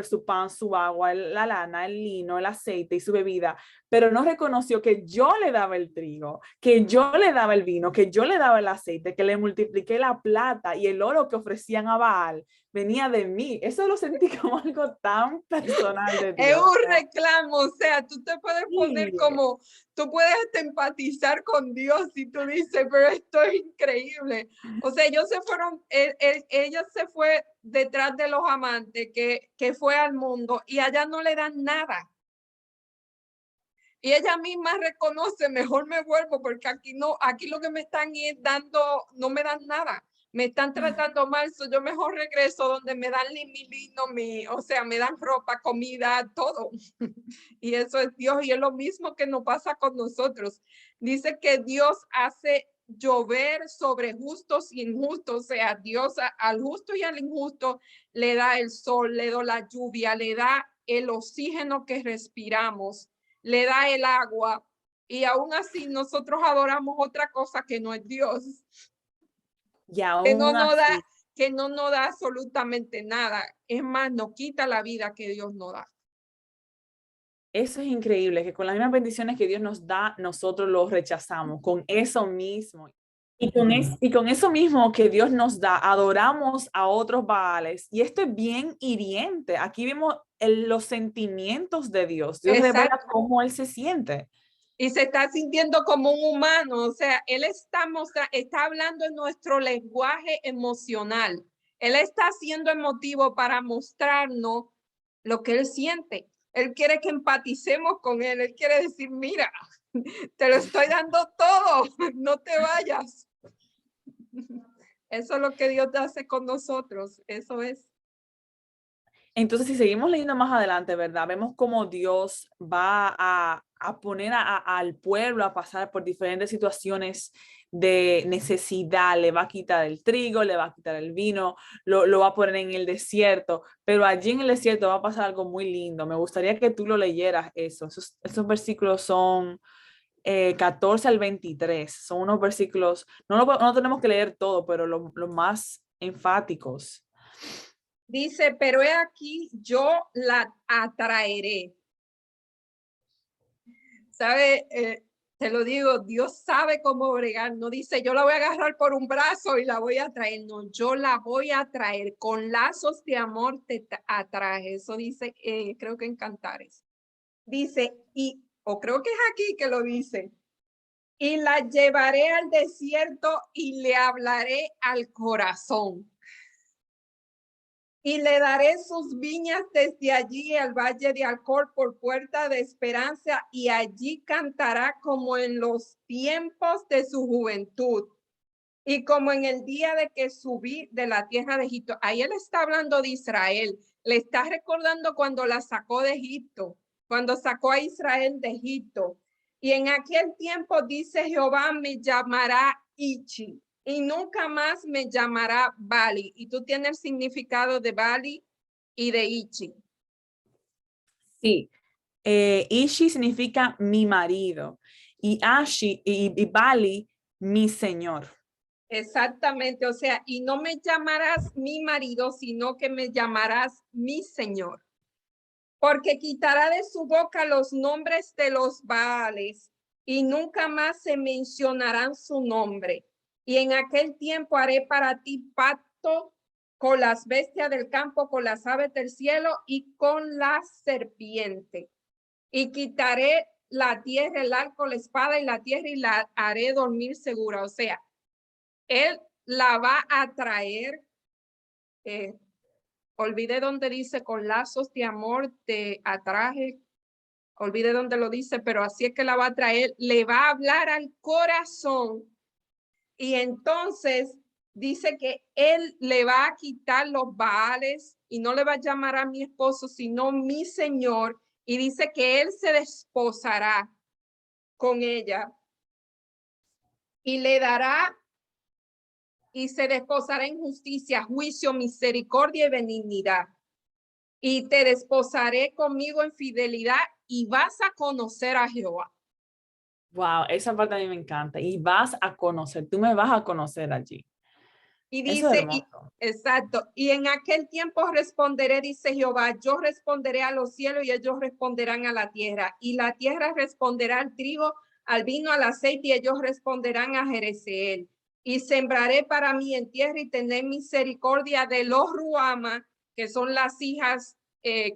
Speaker 1: su pan, su agua, la lana, el lino, el aceite y su bebida, pero no reconoció que yo le daba el trigo, que yo le daba el vino, que yo le daba el aceite, que le multipliqué la plata y el oro que ofrecían a Baal venía de mí. Eso lo sentí como algo tan personal de
Speaker 2: Es
Speaker 1: Dios.
Speaker 2: un reclamo, o sea, tú te puedes poner
Speaker 1: Sí,
Speaker 2: como, tú puedes empatizar con Dios y tú dices, pero esto es increíble. O sea, ellos se fueron, ella se fue detrás de los amantes que fue al mundo y allá no le dan nada. Y ella misma reconoce, mejor me vuelvo porque aquí no, aquí lo que me están dando, no me dan nada. Me están tratando mal, so yo mejor regreso donde me dan mi lino, o sea, me dan ropa, comida, todo. Y eso es Dios y es lo mismo que nos pasa con nosotros. Dice que Dios hace llover sobre justos y injustos, o sea, Dios al justo y al injusto le da el sol, le da la lluvia, le da el oxígeno que respiramos, le da el agua y aún así nosotros adoramos otra cosa que no es Dios,
Speaker 1: y
Speaker 2: que no
Speaker 1: aún
Speaker 2: nos da,
Speaker 1: así,
Speaker 2: que no nos da absolutamente nada. Es más, nos quita la vida que Dios nos da.
Speaker 1: eso es increíble, que con las mismas bendiciones que Dios nos da, nosotros los rechazamos, con eso mismo. Y con eso mismo que Dios nos da, adoramos a otros Baales. Y esto es bien hiriente. Aquí vemos los sentimientos de Dios. Dios revela
Speaker 2: Exacto.
Speaker 1: cómo Él se siente.
Speaker 2: Y se está sintiendo como un humano, o sea, él está hablando en nuestro lenguaje emocional. Él está haciendo emotivo para mostrarnos lo que él siente. Él quiere que empaticemos con él. Él quiere decir, mira, te lo estoy dando todo, no te vayas. Eso es lo que Dios hace con nosotros. Eso es.
Speaker 1: Entonces, si seguimos leyendo más adelante, ¿verdad? Vemos cómo Dios va a poner al pueblo a pasar por diferentes situaciones de necesidad. Le va a quitar el trigo, le va a quitar el vino, lo va a poner en el desierto, pero allí en el desierto va a pasar algo muy lindo. Me gustaría que tú lo leyeras eso. Esos versículos son 14 al 23. Son unos versículos, no tenemos que leer todo, pero los más enfáticos.
Speaker 2: Dice, pero he aquí, yo la atraeré. ¿Sabe? Te lo digo, Dios sabe cómo bregar. No dice, yo la voy a agarrar por un brazo y la voy a traer. No, yo la voy a traer. Con lazos de amor te atraje. Eso dice, creo que en Cantares. Dice, o creo que es aquí que lo dice. Y la llevaré al desierto y le hablaré al corazón. Y le daré sus viñas desde allí al valle de Alcor por puerta de esperanza, y allí cantará como en los tiempos de su juventud y como en el día de que subí de la tierra de Egipto. Ahí él está hablando de Israel, le está recordando cuando la sacó de Egipto, cuando sacó a Israel de Egipto. Y en aquel tiempo, dice Jehová, me llamará Ichi, y nunca más me llamará Bali. Y tú tienes el significado de Bali y de Ichi.
Speaker 1: Sí, Ishi significa mi marido y Ashi y Bali, mi señor.
Speaker 2: Exactamente, o sea, y no me llamarás mi marido, sino que me llamarás mi señor. Porque quitará de su boca los nombres de los Baales y nunca más se mencionarán su nombre. Y en aquel tiempo haré para ti pacto con las bestias del campo, con las aves del cielo y con la serpiente. Y quitaré la tierra, el arco, la espada y la tierra y la haré dormir segura. O sea, él la va a traer. Olvidé donde dice con lazos de amor te atraje, olvide dónde lo dice, pero así es que la va a traer, le va a hablar al corazón y entonces dice que él le va a quitar los baales y no le va a llamar a mi esposo, sino mi señor, y dice que él se desposará con ella y le dará y se desposará en justicia, juicio, misericordia y benignidad. Y te desposaré conmigo en fidelidad y vas a conocer a Jehová.
Speaker 1: Wow, esa parte a mí me encanta. Y vas a conocer, tú me vas a conocer allí.
Speaker 2: Y
Speaker 1: Eso es
Speaker 2: dice,
Speaker 1: hermoso.
Speaker 2: exacto, y en aquel tiempo responderé, dice Jehová, yo responderé a los cielos y ellos responderán a la tierra, y la tierra responderá al trigo, al vino, al aceite, y ellos responderán a Jerezeel. Y sembraré para mí en tierra y tener misericordia de los Ruama, que son las hijas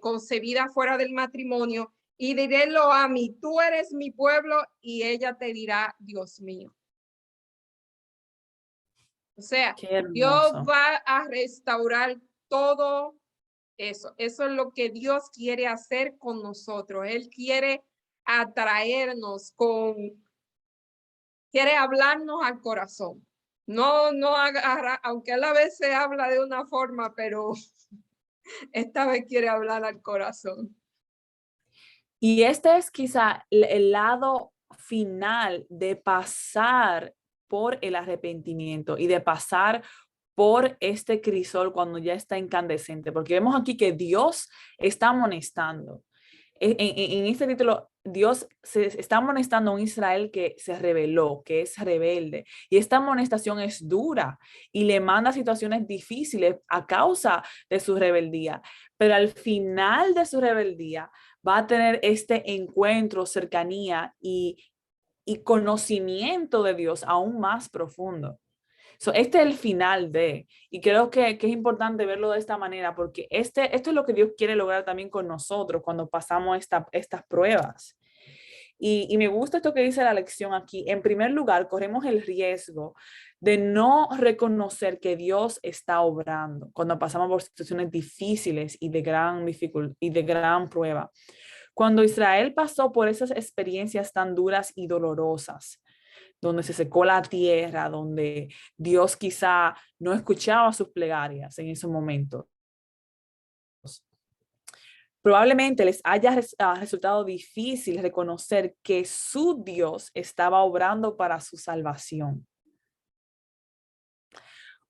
Speaker 2: concebidas fuera del matrimonio, y dirélo a mí, tú eres mi pueblo, y ella te dirá, Dios mío. O sea,
Speaker 1: Qué
Speaker 2: Dios
Speaker 1: hermoso.
Speaker 2: va a restaurar todo eso. Eso es lo que Dios quiere hacer con nosotros. Él quiere atraernos quiere hablarnos al corazón. No agarra, aunque él a veces habla de una forma, pero esta vez quiere hablar al corazón.
Speaker 1: Y este es quizá el lado final de pasar por el arrepentimiento y de pasar por este crisol cuando ya está incandescente, porque vemos aquí que Dios está amonestando. En este título, Dios se está amonestando a un Israel que se rebeló, que es rebelde. Y esta amonestación es dura y le manda situaciones difíciles a causa de su rebeldía. Pero al final de su rebeldía va a tener este encuentro, cercanía y conocimiento de Dios aún más profundo. So, este es el final de, y creo que es importante verlo de esta manera, porque esto es lo que Dios quiere lograr también con nosotros cuando pasamos estas pruebas. Y me gusta esto que dice la lección aquí. En primer lugar, corremos el riesgo de no reconocer que Dios está obrando cuando pasamos por situaciones difíciles y de gran prueba. Cuando Israel pasó por esas experiencias tan duras y dolorosas, donde se secó la tierra, donde Dios quizá no escuchaba sus plegarias en ese momento. Probablemente les haya resultado difícil reconocer que su Dios estaba obrando para su salvación.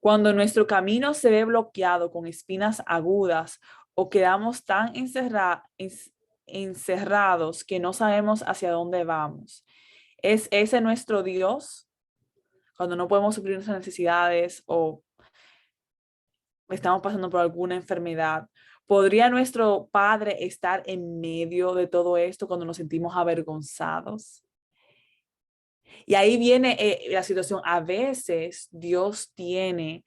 Speaker 1: Cuando nuestro camino se ve bloqueado con espinas agudas o quedamos tan encerrados que no sabemos hacia dónde vamos, ¿es ese nuestro Dios? Cuando no podemos suplir nuestras necesidades o estamos pasando por alguna enfermedad, ¿podría nuestro Padre estar en medio de todo esto cuando nos sentimos avergonzados? Y ahí viene la situación. A veces Dios tiene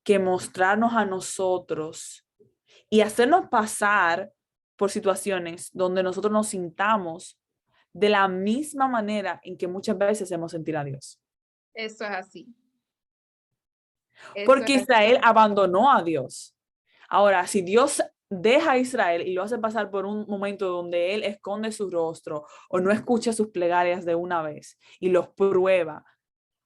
Speaker 1: que mostrarnos a nosotros y hacernos pasar por situaciones donde nosotros nos sintamos de la misma manera en que muchas veces hacemos sentir a Dios.
Speaker 2: Eso es así. Eso es
Speaker 1: Porque
Speaker 2: así.
Speaker 1: Israel abandonó a Dios. Ahora, si Dios deja a Israel y lo hace pasar por un momento donde él esconde su rostro o no escucha sus plegarias de una vez y los prueba,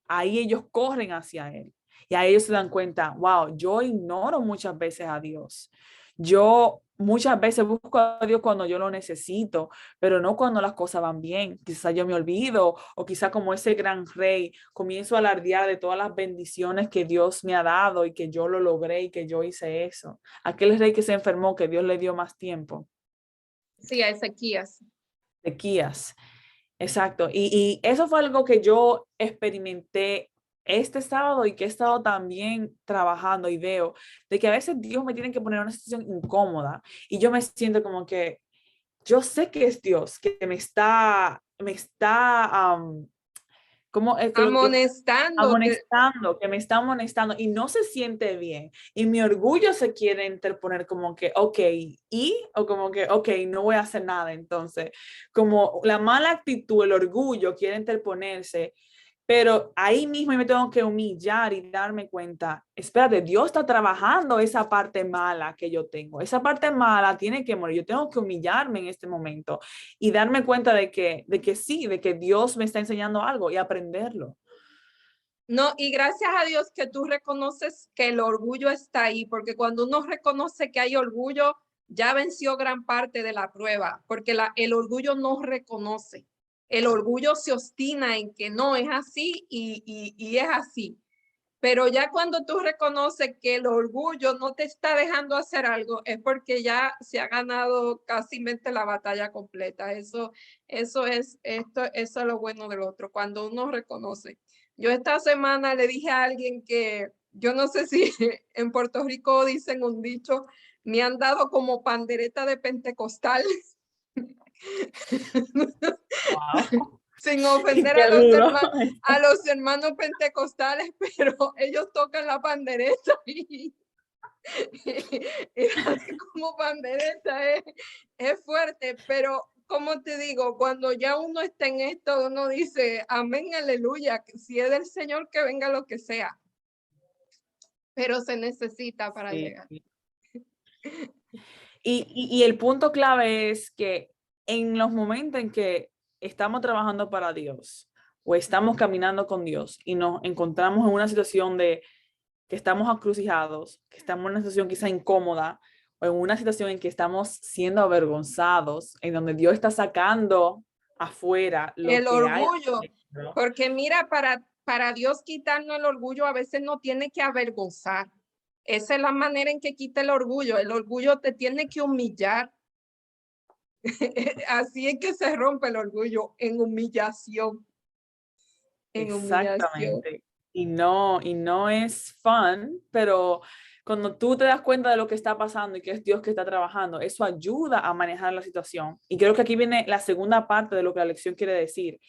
Speaker 1: ahí ellos corren hacia él. Y ahí ellos se dan cuenta, wow, yo ignoro muchas veces a Dios. Yo muchas veces busco a Dios cuando yo lo necesito, pero no cuando las cosas van bien. Quizás yo me olvido o quizás como ese gran rey comienzo a alardear de todas las bendiciones que Dios me ha dado y que yo lo logré y que yo hice eso. Aquel rey que se enfermó, que Dios le dio más tiempo.
Speaker 2: Sí, a Ezequías.
Speaker 1: Sequías. Exacto. Y eso fue algo que yo experimenté este sábado y que he estado también trabajando y veo de que a veces Dios me tiene que poner en una situación incómoda y yo me siento como que yo sé que es Dios que ¿cómo es que
Speaker 2: Amonestándote.
Speaker 1: amonestando, que me está amonestando y no se siente bien? Y mi orgullo se quiere interponer como que, ok, o como que, ok, no voy a hacer nada. Entonces, como la mala actitud, el orgullo quiere interponerse, pero ahí mismo me tengo que humillar y darme cuenta, espérate, Dios está trabajando esa parte mala que yo tengo. Esa parte mala tiene que morir. Yo tengo que humillarme en este momento y darme cuenta de que sí, de que Dios me está enseñando algo y aprenderlo.
Speaker 2: No, y gracias a Dios que tú reconoces que el orgullo está ahí, porque cuando uno reconoce que hay orgullo, ya venció gran parte de la prueba, porque el orgullo no reconoce. El orgullo se obstina en que no es así y es así. Pero ya cuando tú reconoces que el orgullo no te está dejando hacer algo, es porque ya se ha ganado casi la batalla completa. Eso es lo bueno del otro, cuando uno reconoce. Yo esta semana le dije a alguien que, yo no sé si en Puerto Rico dicen un dicho, me han dado como pandereta de pentecostal.
Speaker 1: Wow.
Speaker 2: Sin ofender
Speaker 1: Qué duro.
Speaker 2: a los hermanos pentecostales, pero ellos tocan la pandereta y así como pandereta es fuerte, pero como te digo, cuando ya uno está en esto, uno dice, amén, aleluya, si es del Señor que venga lo que sea, pero se necesita para
Speaker 1: Sí.
Speaker 2: llegar.
Speaker 1: Y el punto clave es que en los momentos en que estamos trabajando para Dios o estamos caminando con Dios y nos encontramos en una situación de que estamos acrucijados, que estamos en una situación quizá incómoda o en una situación en que estamos siendo avergonzados, en donde Dios está sacando afuera lo
Speaker 2: El
Speaker 1: que hay
Speaker 2: orgullo,
Speaker 1: adentro.
Speaker 2: porque mira, para Dios quitarnos el orgullo a veces no tiene que avergonzar. Esa es la manera en que quita el orgullo. El orgullo te tiene que humillar. Así es que se rompe el orgullo, en humillación. En humillación.
Speaker 1: Exactamente. Y no es fun, pero cuando tú te das cuenta de lo que está pasando y que es Dios que está trabajando, eso ayuda a manejar la situación. Y creo que aquí viene la segunda parte de lo que la lección quiere decir.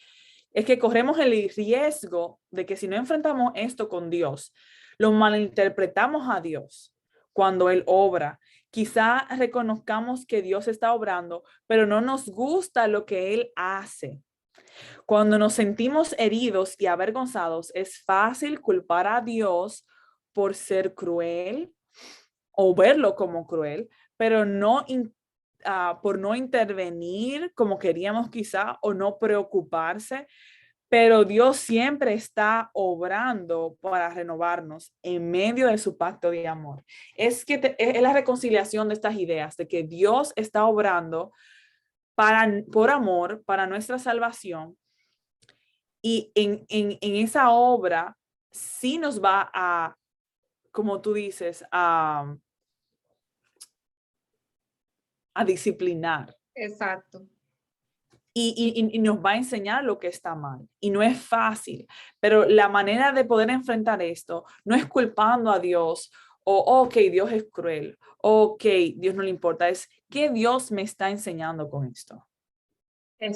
Speaker 1: Es que corremos el riesgo de que si no enfrentamos esto con Dios, lo malinterpretamos a Dios cuando Él obra. Quizá reconozcamos que Dios está obrando, pero no nos gusta lo que Él hace. Cuando nos sentimos heridos y avergonzados, es fácil culpar a Dios por ser cruel o verlo como cruel, pero no por no intervenir como queríamos quizá o no preocuparse. Pero Dios siempre está obrando para renovarnos en medio de su pacto de amor. Es la reconciliación de estas ideas, de que Dios está obrando por amor, para nuestra salvación, y en esa obra sí nos va a, como tú dices, a disciplinar.
Speaker 2: Exacto.
Speaker 1: Y nos va a enseñar lo que está mal. Y no es fácil, pero la manera de poder enfrentar esto no es culpando a Dios ok, Dios es cruel, ok, Dios no le importa, es ¿qué Dios me está enseñando con esto?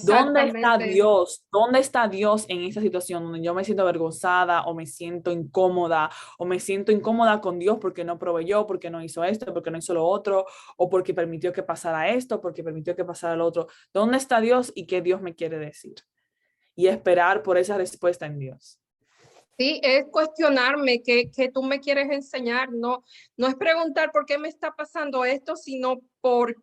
Speaker 1: ¿Dónde está
Speaker 2: Exactamente.
Speaker 1: Dios? ¿Dónde está Dios en esta situación donde yo me siento avergonzada o me siento incómoda o me siento incómoda con Dios porque no proveyó, porque no hizo esto, porque no hizo lo otro o porque permitió que pasara esto, porque permitió que pasara lo otro? ¿Dónde está Dios y qué Dios me quiere decir? Y esperar por esa respuesta en Dios.
Speaker 2: Sí, es cuestionarme qué tú me quieres enseñar, no, no es preguntar por qué me está pasando esto, sino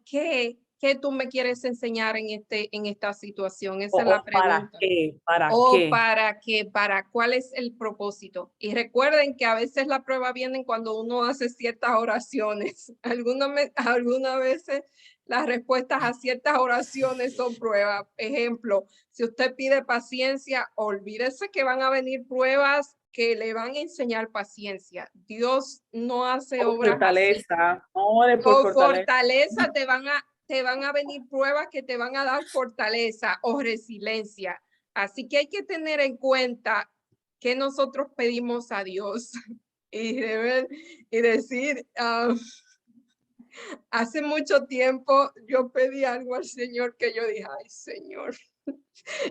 Speaker 2: qué tú me quieres enseñar en esta situación. Esa es la
Speaker 1: O ¿para
Speaker 2: pregunta.
Speaker 1: qué? ¿Para
Speaker 2: O
Speaker 1: qué?
Speaker 2: para qué, para cuál es el propósito. Y recuerden que a veces la prueba viene cuando uno hace ciertas oraciones. Algunas veces las respuestas a ciertas oraciones son pruebas. Ejemplo, si usted pide paciencia, olvídese que van a venir pruebas que le van a enseñar paciencia. Dios no hace
Speaker 1: Por
Speaker 2: obras así.
Speaker 1: fortaleza, ore por
Speaker 2: O
Speaker 1: fortaleza.
Speaker 2: fortaleza, te van a venir pruebas que te van a dar fortaleza o resiliencia. Así que hay que tener en cuenta que nosotros pedimos a Dios y decir, hace mucho tiempo yo pedí algo al Señor que yo dije, ay Señor,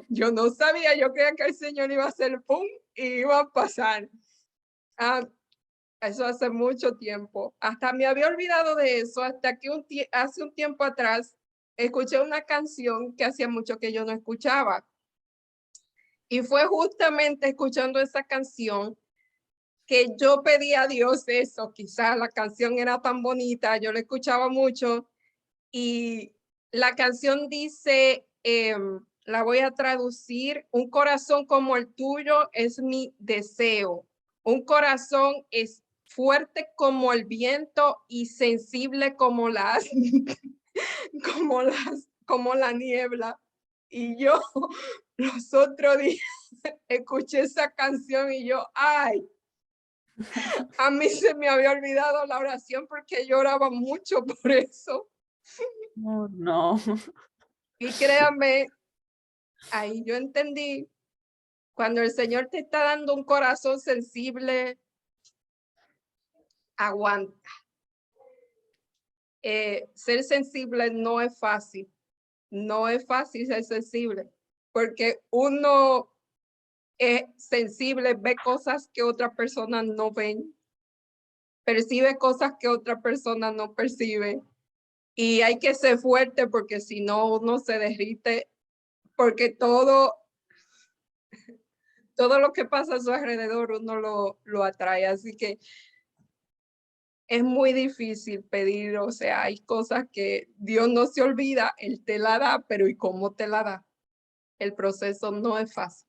Speaker 2: yo no sabía, yo creía que el Señor iba a hacer pum y iba a pasar. Ah, eso hace mucho tiempo. Hasta me había olvidado de eso, hasta que hace un tiempo atrás escuché una canción que hacía mucho que yo no escuchaba. Y fue justamente escuchando esa canción que yo pedí a Dios eso. Quizás la canción era tan bonita, yo la escuchaba mucho. Y la canción dice, la voy a traducir, un corazón como el tuyo es mi deseo. Un corazón es fuerte como el viento y sensible como como la niebla. Y yo los otros días escuché esa canción y yo, ay, a mí se me había olvidado la oración porque lloraba mucho por eso.
Speaker 1: Oh, no.
Speaker 2: Y créanme, ahí yo entendí, cuando el Señor te está dando un corazón sensible, aguanta. Ser sensible no es fácil, no es fácil ser sensible, porque uno es sensible, ve cosas que otras personas no ven, percibe cosas que otra persona no percibe. Y hay que ser fuerte porque si no uno se derrite, porque todo lo que pasa a su alrededor uno lo atrae. Así que es muy difícil pedir, o sea, hay cosas que Dios no se olvida, Él te la da, pero ¿y cómo te la da? El proceso no es fácil,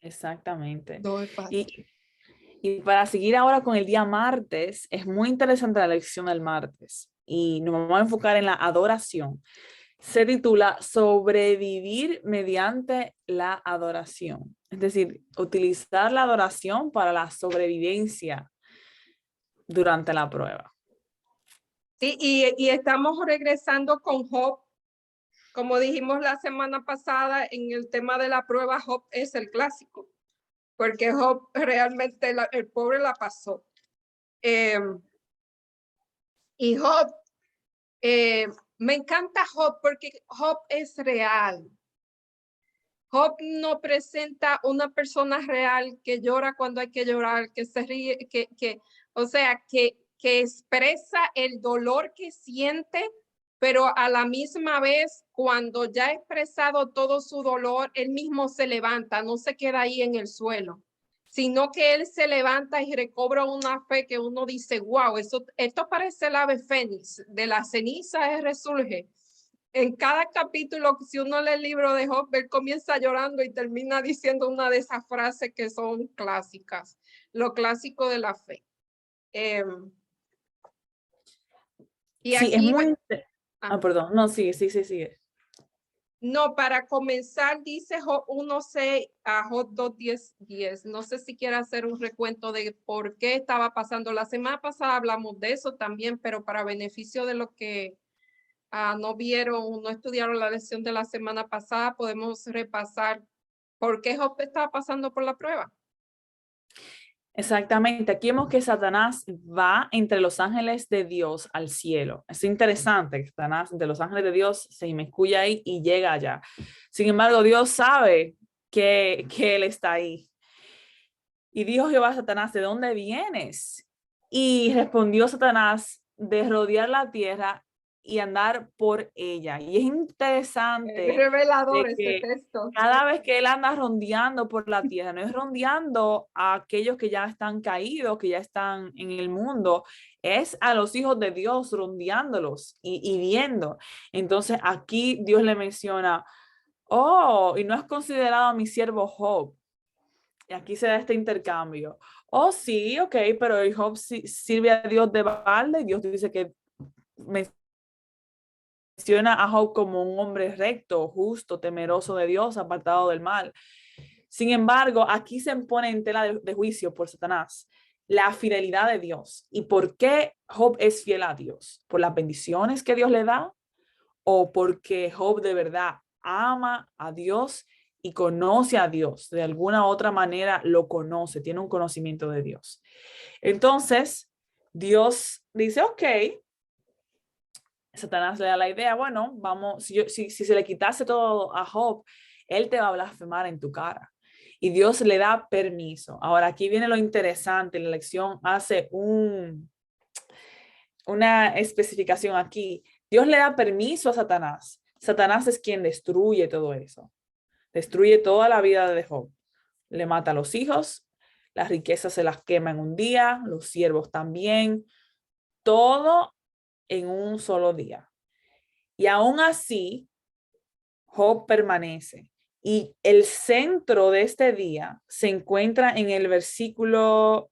Speaker 1: Exactamente.
Speaker 2: no es fácil.
Speaker 1: Y para seguir ahora con el día martes, es muy interesante la lección del martes y nos vamos a enfocar en la adoración. Se titula Sobrevivir mediante la adoración. Es decir, utilizar la adoración para la sobrevivencia durante la prueba.
Speaker 2: Sí, y estamos regresando con Job. Como dijimos la semana pasada, en el tema de la prueba, Job es el clásico, porque Job realmente el pobre la pasó. Y Job, me encanta Job porque Job es real. Job no presenta una persona real que llora cuando hay que llorar, que se ríe, o sea, que expresa el dolor que siente, pero a la misma vez, cuando ya ha expresado todo su dolor, él mismo se levanta, no se queda ahí en el suelo, sino que él se levanta y recobra una fe que uno dice, wow, esto parece el ave fénix, de la ceniza él resurge. En cada capítulo, si uno lee el libro de Job, él comienza llorando y termina diciendo una de esas frases que son clásicas, lo clásico de la fe. Y
Speaker 1: Sí, es
Speaker 2: aquí,
Speaker 1: muy...
Speaker 2: ah,
Speaker 1: Ah, perdón. No, sí, sí, sí, sí.
Speaker 2: no, para comenzar, dice Job 1:6 a Job 2:10. No sé si quiere hacer un recuento de por qué estaba pasando. La semana pasada hablamos de eso también, pero para beneficio de los que no vieron, no estudiaron la lección de la semana pasada, podemos repasar por qué Job estaba pasando por la prueba.
Speaker 1: Exactamente, aquí vemos que Satanás va entre los ángeles de Dios al cielo. Es interesante que Satanás entre los ángeles de Dios se inmiscuye ahí y llega allá. Sin embargo, Dios sabe que él está ahí. Y dijo Jehová a Satanás, ¿de dónde vienes? Y respondió Satanás, de rodear la tierra y andar por ella. Y es
Speaker 2: Es
Speaker 1: interesante
Speaker 2: revelador
Speaker 1: de
Speaker 2: ese
Speaker 1: que
Speaker 2: texto.
Speaker 1: cada vez que él anda rondeando por la tierra, no es rondeando a aquellos que ya están caídos, que ya están en el mundo, es a los hijos de Dios rondeándolos y viendo. Entonces aquí Dios le menciona, oh, y no has considerado a mi siervo Job. Y aquí se da este intercambio. Oh, sí, ok, pero el Job sirve a Dios de balde y Dios dice que menciona a Job como un hombre recto, justo, temeroso de Dios, apartado del mal. Sin embargo, aquí se pone en tela de juicio por Satanás la fidelidad de Dios. ¿Y por qué Job es fiel a Dios? ¿Por las bendiciones que Dios le da? ¿O porque Job de verdad ama a Dios y conoce a Dios? De alguna u otra manera lo conoce, tiene un conocimiento de Dios. Entonces, Dios dice, ok, Satanás le da la idea, bueno, vamos, si se le quitase todo a Job, él te va a blasfemar en tu cara. Y Dios le da permiso. Ahora, aquí viene lo interesante, la lección hace una especificación aquí. Dios le da permiso a Satanás. Satanás es quien destruye todo eso. Destruye toda la vida de Job. Le mata a los hijos, las riquezas se las quema en un día, los siervos también, todo en un solo día. Y aún así, Job permanece. Y el centro de este día se encuentra en el versículo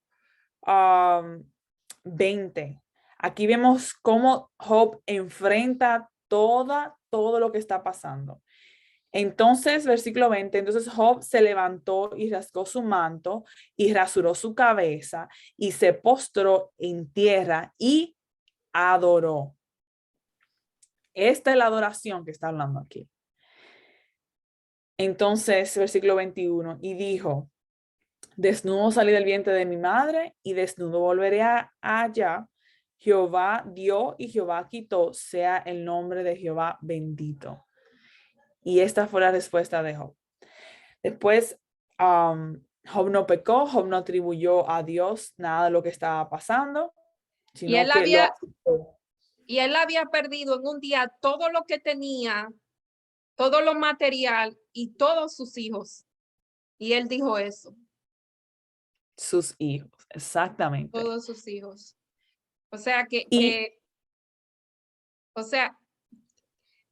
Speaker 1: 20. Aquí vemos cómo Job enfrenta todo lo que está pasando. Entonces, versículo 20, entonces Job se levantó y rasgó su manto y rasuró su cabeza y se postró en tierra y adoró. Esta es la adoración que está hablando aquí. Entonces, versículo 21, y dijo, desnudo salí del vientre de mi madre y desnudo volveré allá. Jehová dio y Jehová quitó, sea el nombre de Jehová bendito. Y esta fue la respuesta de Job. Después, Job no pecó, Job no atribuyó a Dios nada de lo que estaba pasando,
Speaker 2: Y
Speaker 1: sino
Speaker 2: él
Speaker 1: que lo
Speaker 2: había,
Speaker 1: aceptó.
Speaker 2: y él había perdido en un día todo lo que tenía, todo lo material y todos sus hijos. Y él dijo eso,
Speaker 1: Sus hijos, exactamente.
Speaker 2: todos sus hijos. O sea
Speaker 1: Y
Speaker 2: o sea,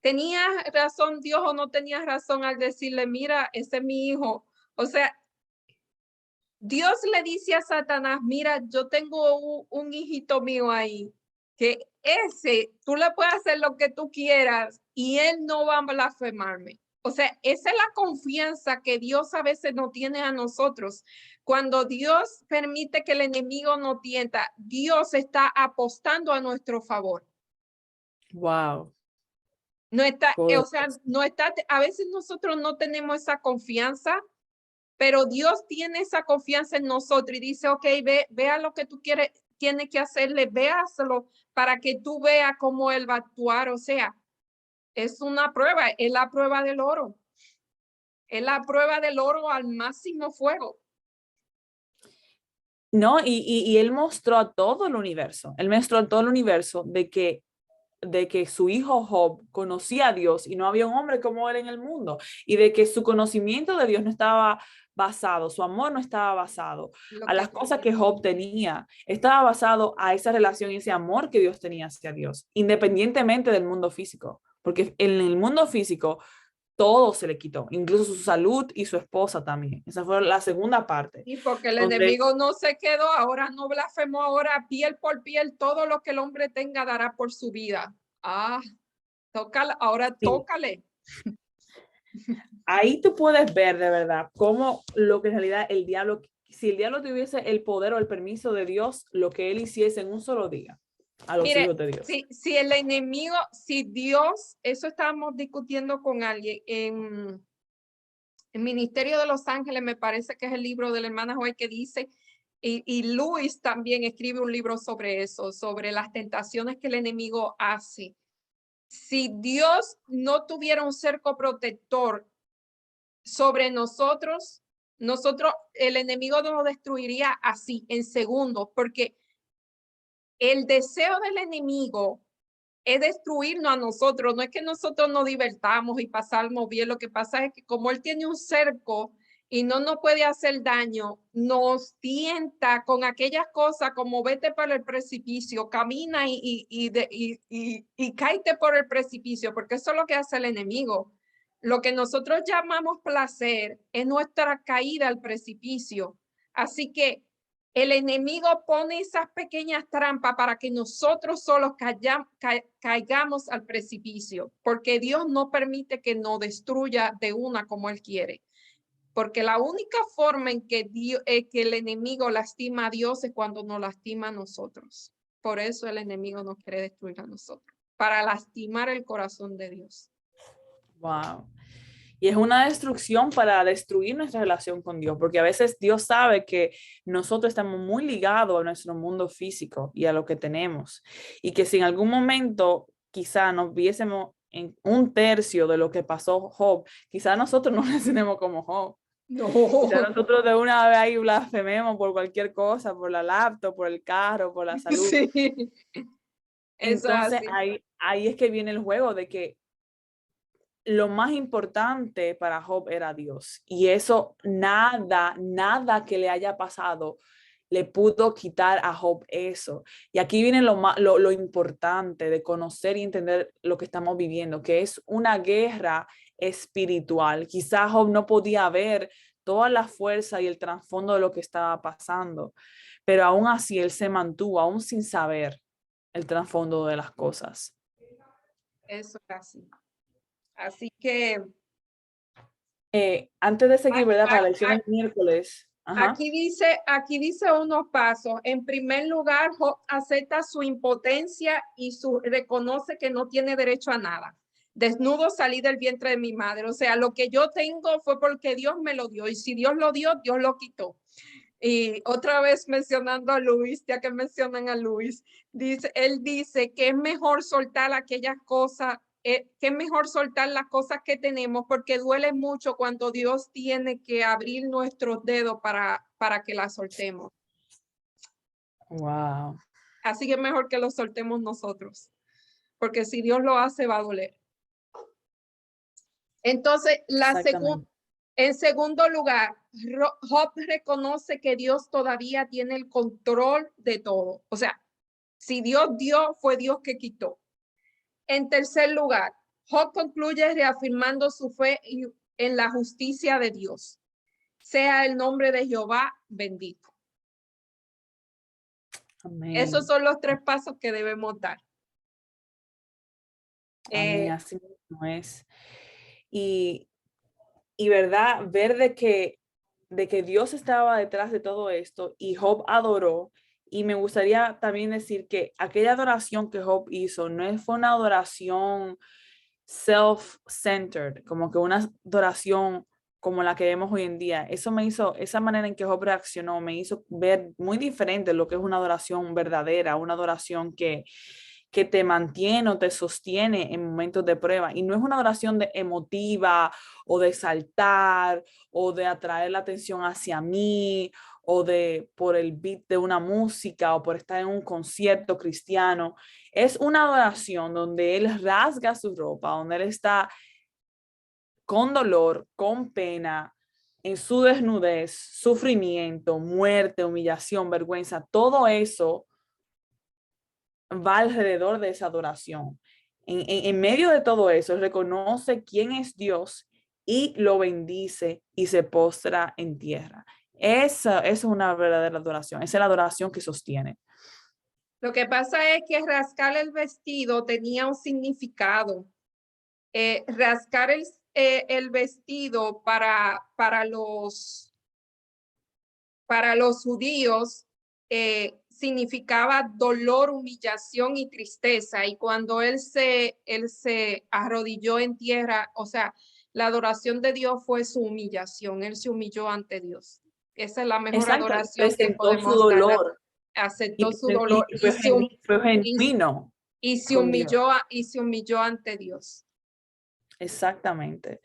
Speaker 2: ¿tenía razón Dios o no tenía razón al decirle, mira, ese es mi hijo? O sea, Dios le dice a Satanás, mira, yo tengo un hijito mío ahí, que ese, tú le puedes hacer lo que tú quieras y él no va a blasfemarme. O sea, esa es la confianza que Dios a veces no tiene a nosotros. Cuando Dios permite que el enemigo nos tienta, Dios está apostando a nuestro favor.
Speaker 1: wow,
Speaker 2: No está, o sea,
Speaker 1: poderoso.
Speaker 2: no está, a veces nosotros no tenemos esa confianza, pero Dios tiene esa confianza en nosotros y dice, ok, vea lo que tú quieres, tiene que hacerle, véaselo para que tú veas cómo él va a actuar. O sea, es una prueba, es la prueba del oro. Es la prueba del oro al máximo fuego.
Speaker 1: No, y él mostró a todo el universo, él mostró a todo el universo de que su hijo Job conocía a Dios y no había un hombre como él en el mundo, y de que su conocimiento de Dios no estaba basado, su amor no estaba basado
Speaker 2: Lo
Speaker 1: a
Speaker 2: que
Speaker 1: las cosas que Job tenía, estaba basado a esa relación y ese amor que Dios tenía hacia Dios, independientemente del mundo físico, porque en el mundo físico todo se le quitó, incluso su salud y su esposa también. Esa fue la segunda parte,
Speaker 2: y porque el
Speaker 1: donde
Speaker 2: enemigo no se quedó, ahora no blasfemó, ahora piel por piel, todo lo que el hombre tenga dará por su vida. Ah, tócale, ahora
Speaker 1: sí,
Speaker 2: tócale.
Speaker 1: ahí tú puedes ver de verdad cómo lo que en realidad el diablo, si el diablo tuviese el poder o el permiso de Dios, lo que él hiciese en un solo día a los
Speaker 2: Mire,
Speaker 1: hijos de Dios.
Speaker 2: si el enemigo, si Dios, eso estábamos discutiendo con alguien en Ministerio de los Ángeles, me parece que es el libro de la hermana Joy que dice y Luis también escribe un libro sobre eso, sobre las tentaciones que el enemigo hace. Si Dios no tuviera un cerco protector sobre nosotros, el enemigo nos destruiría así, en segundos, porque el deseo del enemigo es destruirnos a nosotros. No es que nosotros nos divertamos y pasamos bien. Lo que pasa es que como él tiene un cerco y no nos puede hacer daño, nos tienta con aquellas cosas como vete para el precipicio, camina y cáete por el precipicio, porque eso es lo que hace el enemigo. Lo que nosotros llamamos placer es nuestra caída al precipicio. Así que el enemigo pone esas pequeñas trampas para que nosotros solos caigamos al precipicio, porque Dios no permite que nos destruya de una como Él quiere. Porque la única forma en que el enemigo lastima a Dios es cuando nos lastima a nosotros. Por eso el enemigo no quiere destruir a nosotros, para lastimar el corazón de Dios.
Speaker 1: Wow. Y es una destrucción para destruir nuestra relación con Dios, porque a veces Dios sabe que nosotros estamos muy ligados a nuestro mundo físico y a lo que tenemos. Y que si en algún momento quizá nos viésemos en un tercio de lo que pasó Job, quizá nosotros no reaccionemos como Job.
Speaker 2: No.
Speaker 1: Quizá nosotros de una vez ahí blasfememos por cualquier cosa, por la laptop, por el carro, por la salud.
Speaker 2: Sí. Eso es
Speaker 1: Entonces
Speaker 2: así.
Speaker 1: ahí es que viene el juego de que lo más importante para Job era Dios. Y eso nada que le haya pasado le pudo quitar a Job eso. Y aquí viene lo importante de conocer y entender lo que estamos viviendo, que es una guerra espiritual. Quizá Job no podía ver toda la fuerza y el trasfondo de lo que estaba pasando, pero aún así él se mantuvo, aún sin saber el trasfondo de las cosas.
Speaker 2: Eso es así. Así que
Speaker 1: Antes de seguir, ¿verdad? Para la lección del miércoles. Ajá.
Speaker 2: aquí dice unos pasos. En primer lugar, Job acepta su impotencia y reconoce que no tiene derecho a nada. Desnudo salí del vientre de mi madre. O sea, lo que yo tengo fue porque Dios me lo dio. Y si Dios lo dio, Dios lo quitó. Y otra vez mencionando a Luis, ya que mencionan a Luis, él dice que es mejor soltar aquellas cosas, que es mejor soltar las cosas que tenemos porque duele mucho cuando Dios tiene que abrir nuestros dedos para que las soltemos.
Speaker 1: Wow.
Speaker 2: Así que es mejor que los soltemos nosotros, porque si Dios lo hace va a doler. Entonces, en segundo lugar, Job reconoce que Dios todavía tiene el control de todo. O sea, si Dios dio, fue Dios que quitó. En tercer lugar, Job concluye reafirmando su fe en la justicia de Dios. Sea el nombre de Jehová bendito.
Speaker 1: Amén.
Speaker 2: Esos son los 3 pasos que debemos dar.
Speaker 1: Amén, así mismo es. Y verdad, ver de que Dios estaba detrás de todo esto y Job adoró. Y me gustaría también decir que aquella adoración que Job hizo no fue una adoración self-centered, como que una adoración como la que vemos hoy en día. Eso me hizo, esa manera en que Job reaccionó, me hizo ver muy diferente lo que es una adoración verdadera, una adoración que te mantiene o te sostiene en momentos de prueba. Y no es una adoración de emotiva o de saltar o de atraer la atención hacia mí o de por el beat de una música o por estar en un concierto cristiano. Es una adoración donde él rasga su ropa, donde él está con dolor, con pena, en su desnudez, sufrimiento, muerte, humillación, vergüenza, todo eso va alrededor de esa adoración. En medio de todo eso, reconoce quién es Dios y lo bendice y se postra en tierra. Esa es una verdadera adoración. Esa es la adoración que sostiene.
Speaker 2: Lo que pasa es que rascar el vestido tenía un significado. Rascar el vestido para los judíos significaba dolor, humillación y tristeza. Y cuando él se arrodilló en tierra, o sea, la adoración de Dios fue su humillación. Él se humilló ante Dios. Esa es la mejor
Speaker 1: Exacto,
Speaker 2: adoración que
Speaker 1: presentó su
Speaker 2: podemos dar.
Speaker 1: dolor
Speaker 2: Aceptó su dolor
Speaker 1: y fue, fue
Speaker 2: y,
Speaker 1: genuino
Speaker 2: y se
Speaker 1: con Dios.
Speaker 2: humilló, y se humilló ante Dios.
Speaker 1: Exactamente.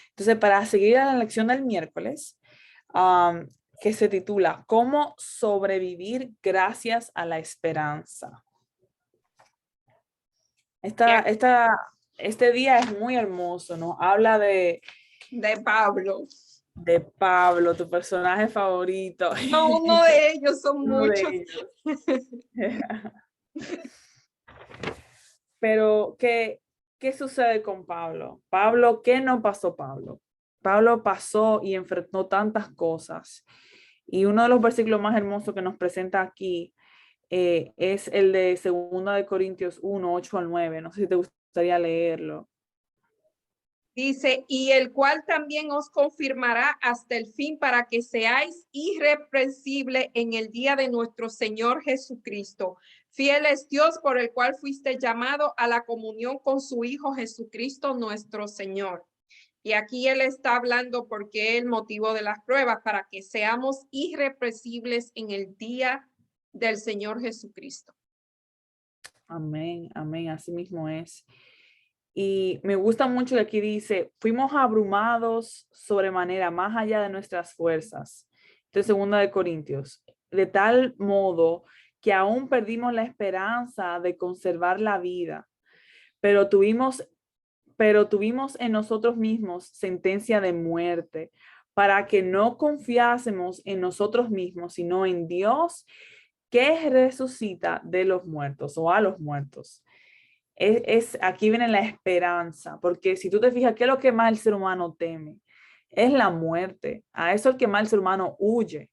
Speaker 1: Entonces, para seguir a la lección del miércoles, que se titula ¿Cómo sobrevivir gracias a la esperanza? Este día es muy hermoso, nos habla
Speaker 2: De Pablo.
Speaker 1: de Pablo, tu personaje favorito.
Speaker 2: No, uno de ellos, son
Speaker 1: Uno de
Speaker 2: muchos.
Speaker 1: ellos. Pero, ¿qué sucede con Pablo? Pablo, ¿qué no pasó Pablo? Pablo pasó y enfrentó tantas cosas. Y uno de los versículos más hermosos que nos presenta aquí es el de 2 Corintios 1, 8 al 9. No sé si te gustaría leerlo.
Speaker 2: Dice, y el cual también os confirmará hasta el fin para que seáis irreprensible en el día de nuestro Señor Jesucristo. Fiel es Dios por el cual fuiste llamado a la comunión con su Hijo Jesucristo nuestro Señor. Y aquí él está hablando porque es el motivo de las pruebas, para que seamos irreprensibles en el día del Señor Jesucristo.
Speaker 1: Amén, amén, así mismo es. Y me gusta mucho que aquí dice, fuimos abrumados sobremanera, más allá de nuestras fuerzas. Entonces, 2 Corintios, de tal modo que aún perdimos la esperanza de conservar la vida, pero tuvimos en nosotros mismos sentencia de muerte, para que no confiásemos en nosotros mismos, sino en Dios, que resucita de los muertos o a los muertos. Aquí viene la esperanza, porque si tú te fijas, ¿qué es lo que más el ser humano teme? Es la muerte. A eso es el que más el ser humano huye.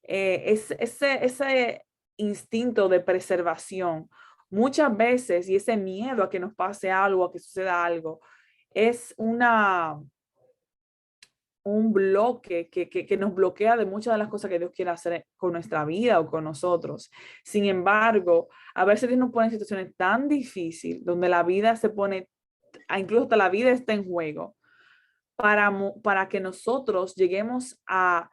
Speaker 1: Ese instinto de preservación, muchas veces, y ese miedo a que nos pase algo, a que suceda algo, es un bloque que nos bloquea de muchas de las cosas que Dios quiere hacer con nuestra vida o con nosotros. Sin embargo, a veces Dios nos pone en situaciones tan difíciles donde la vida se pone, incluso hasta la vida está en juego, para que nosotros lleguemos a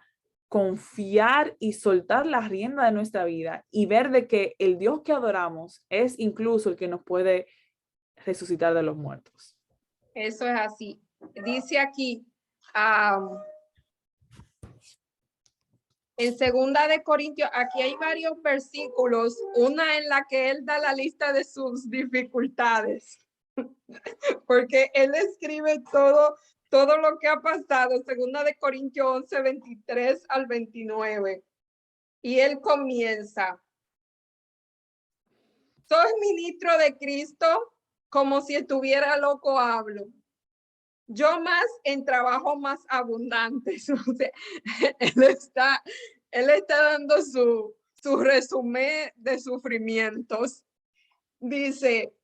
Speaker 1: confiar y soltar la rienda de nuestra vida y ver de que el Dios que adoramos es incluso el que nos puede resucitar de los muertos.
Speaker 2: Eso es así. Dice aquí, en 2 Corintios, aquí hay varios versículos, una en la que él da la lista de sus dificultades, porque él escribe todo lo que ha pasado, 2 Corintios 11, 23 al 29. Y él comienza, soy ministro de Cristo, como si estuviera loco hablo. Yo más en trabajo más abundantes. O sea, él está dando su resumen de sufrimientos. Dice,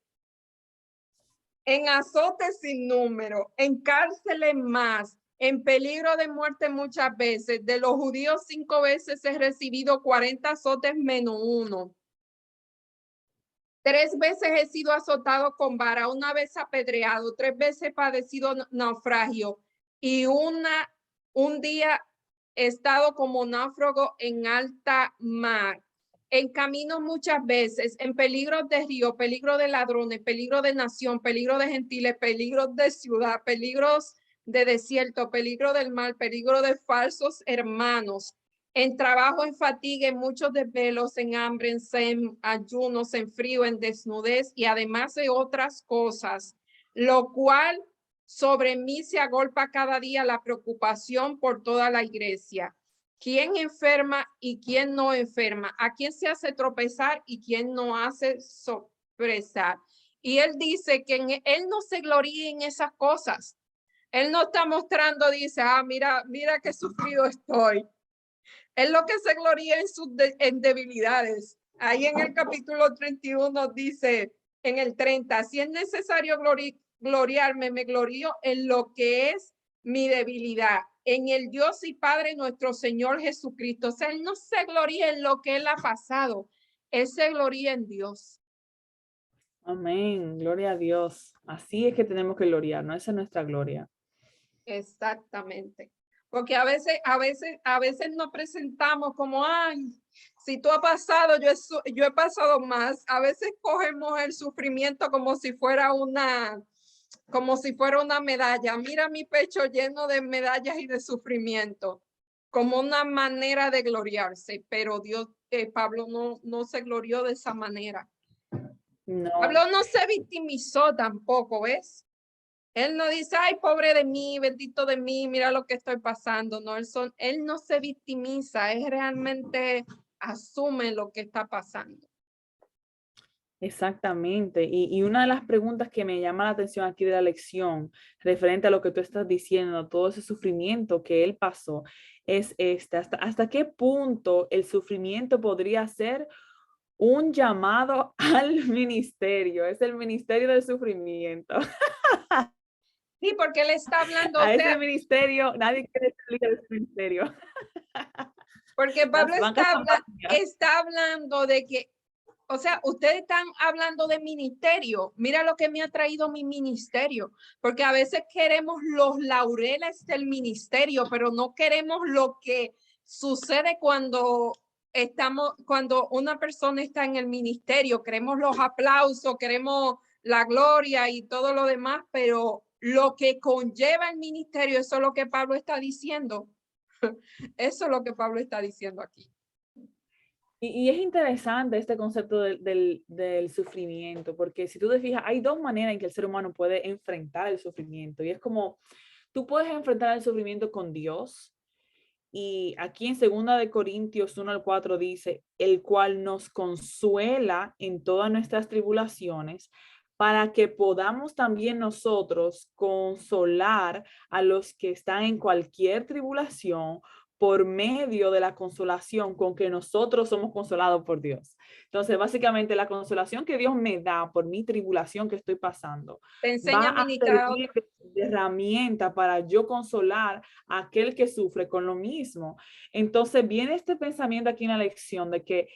Speaker 2: en azotes sin número, en cárceles más, en peligro de muerte muchas veces. De los judíos 5 veces he recibido 40 azotes menos 1. 3 veces he sido azotado con vara, 1 vez apedreado, 3 veces he padecido naufragio y un día he estado como náufrago en alta mar. En camino muchas veces, en peligro de río, peligro de ladrones, peligro de nación, peligro de gentiles, peligro de ciudad, peligros de desierto, peligro del mar, peligro de falsos hermanos, en trabajo, en fatiga, en muchos desvelos, en hambre, en ayunos, en frío, en desnudez y además de otras cosas, lo cual sobre mí se agolpa cada día la preocupación por toda la iglesia. ¿Quién enferma y quién no enferma? ¿A quién se hace tropezar y quién no hace tropezar? Y él dice que él no se gloría en esas cosas. Él no está mostrando, dice, mira qué sufrido estoy. Es lo que se gloria en sus debilidades. Ahí en el capítulo 31 dice, en el 30, si es necesario gloriarme, me glorio en lo que es mi debilidad, en el Dios y Padre nuestro Señor Jesucristo. O sea, él no se gloria en lo que él ha pasado, él se gloria en Dios.
Speaker 1: Amén, gloria a Dios. Así es que tenemos que gloriar, ¿no? Esa es nuestra gloria.
Speaker 2: Exactamente. Porque a veces nos presentamos como, ay, si tú has pasado, yo he pasado más. A veces cogemos el sufrimiento como si fuera una medalla. Mira mi pecho lleno de medallas y de sufrimiento, como una manera de gloriarse. Pero Pablo no se glorió de esa manera.
Speaker 1: No,
Speaker 2: Pablo no se victimizó tampoco, ¿ves? Él no dice, ay, pobre de mí, bendito de mí, mira lo que estoy pasando. No, él no se victimiza, él realmente asume lo que está pasando.
Speaker 1: exactamente. Y una de las preguntas que me llama la atención aquí de la lección, referente a lo que tú estás diciendo, todo ese sufrimiento que él pasó, es esta. ¿Hasta qué punto el sufrimiento podría ser un llamado al ministerio? Es el ministerio del sufrimiento.
Speaker 2: Sí, porque él está hablando, o
Speaker 1: A ese
Speaker 2: sea,
Speaker 1: ministerio, nadie quiere ser líder de ese ministerio.
Speaker 2: porque Pablo
Speaker 1: Las bancas están vacías.
Speaker 2: está hablando de que, o sea, ustedes están hablando de ministerio. Mira lo que me ha traído mi ministerio, porque a veces queremos los laureles del ministerio, pero no queremos lo que sucede cuando una persona está en el ministerio. Queremos los aplausos, queremos la gloria y todo lo demás, pero lo que conlleva el ministerio, eso es lo que Pablo está diciendo. Eso es lo que Pablo está diciendo aquí.
Speaker 1: Y es interesante este concepto del sufrimiento, porque si tú te fijas, hay dos maneras en que el ser humano puede enfrentar el sufrimiento. Y es como, tú puedes enfrentar el sufrimiento con Dios. Y aquí en 2 Corintios 1 al 4 dice, el cual nos consuela en todas nuestras tribulaciones, para que podamos también nosotros consolar a los que están en cualquier tribulación por medio de la consolación con que nosotros somos consolados por Dios. Entonces, básicamente, la consolación que Dios me da por mi tribulación que estoy pasando
Speaker 2: Te
Speaker 1: va
Speaker 2: enseña a
Speaker 1: a
Speaker 2: ministrar a
Speaker 1: servir
Speaker 2: otro.
Speaker 1: de herramienta para yo consolar a aquel que sufre con lo mismo. Entonces, viene este pensamiento aquí en la lección de que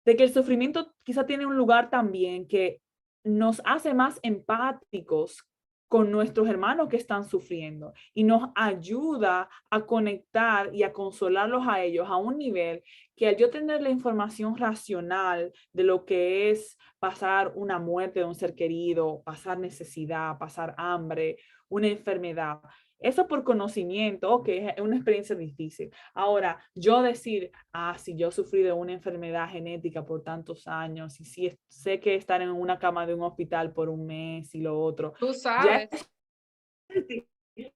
Speaker 1: el sufrimiento quizá tiene un lugar también que nos hace más empáticos con nuestros hermanos que están sufriendo y nos ayuda a conectar y a consolarlos a ellos a un nivel que al yo tener la información racional de lo que es pasar una muerte de un ser querido, pasar necesidad, pasar hambre, una enfermedad, eso por conocimiento, ok, es una experiencia difícil. Ahora, yo decir, si yo sufrí de una enfermedad genética por tantos años y si sé que estar en una cama de un hospital por un mes y lo otro,
Speaker 2: Tú
Speaker 1: ya
Speaker 2: sabes.
Speaker 1: es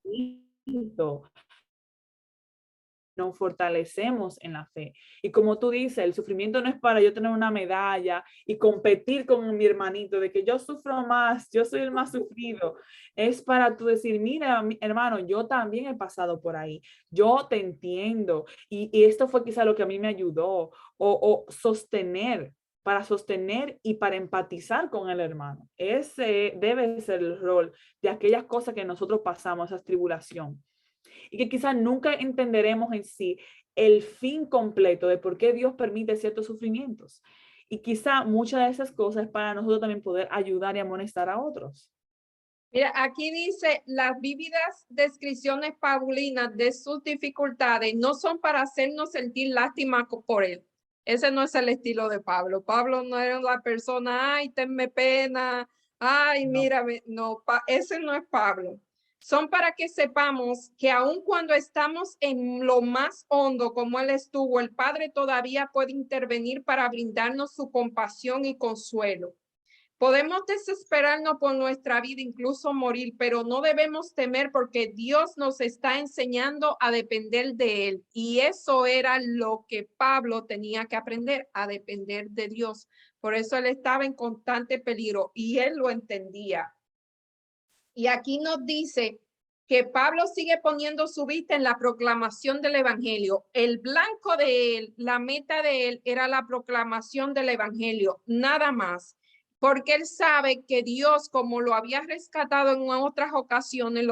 Speaker 1: distinto. Nos fortalecemos en la fe. Y como tú dices, el sufrimiento no es para yo tener una medalla y competir con mi hermanito de que yo sufro más, yo soy el más sufrido. Es para tú decir, mira, mi hermano, yo también he pasado por ahí, yo te entiendo. Y esto fue quizá lo que a mí me ayudó o sostener, para sostener y para empatizar con el hermano. Ese debe ser el rol de aquellas cosas que nosotros pasamos, esa tribulación y que quizás nunca entenderemos en sí el fin completo de por qué Dios permite ciertos sufrimientos. Y quizá muchas de esas cosas es para nosotros también poder ayudar y amonestar a otros.
Speaker 2: Mira, aquí dice, las vívidas descripciones paulinas de sus dificultades no son para hacernos sentir lástima por él. Ese no es el estilo de Pablo. Pablo no era la persona, ay, tenme pena, ay,
Speaker 1: No.
Speaker 2: mírame. No, ese no es Pablo. Son para que sepamos que aun cuando estamos en lo más hondo como él estuvo, el Padre todavía puede intervenir para brindarnos su compasión y consuelo. Podemos desesperarnos por nuestra vida, incluso morir, pero no debemos temer porque Dios nos está enseñando a depender de Él. Y eso era lo que Pablo tenía que aprender, a depender de Dios. Por eso él estaba en constante peligro y él lo entendía. Y aquí nos dice que Pablo sigue poniendo su vista en la proclamación del evangelio. El blanco de él, la meta de él era la proclamación del evangelio, nada más, porque él sabe que Dios, como lo había rescatado en otras ocasiones,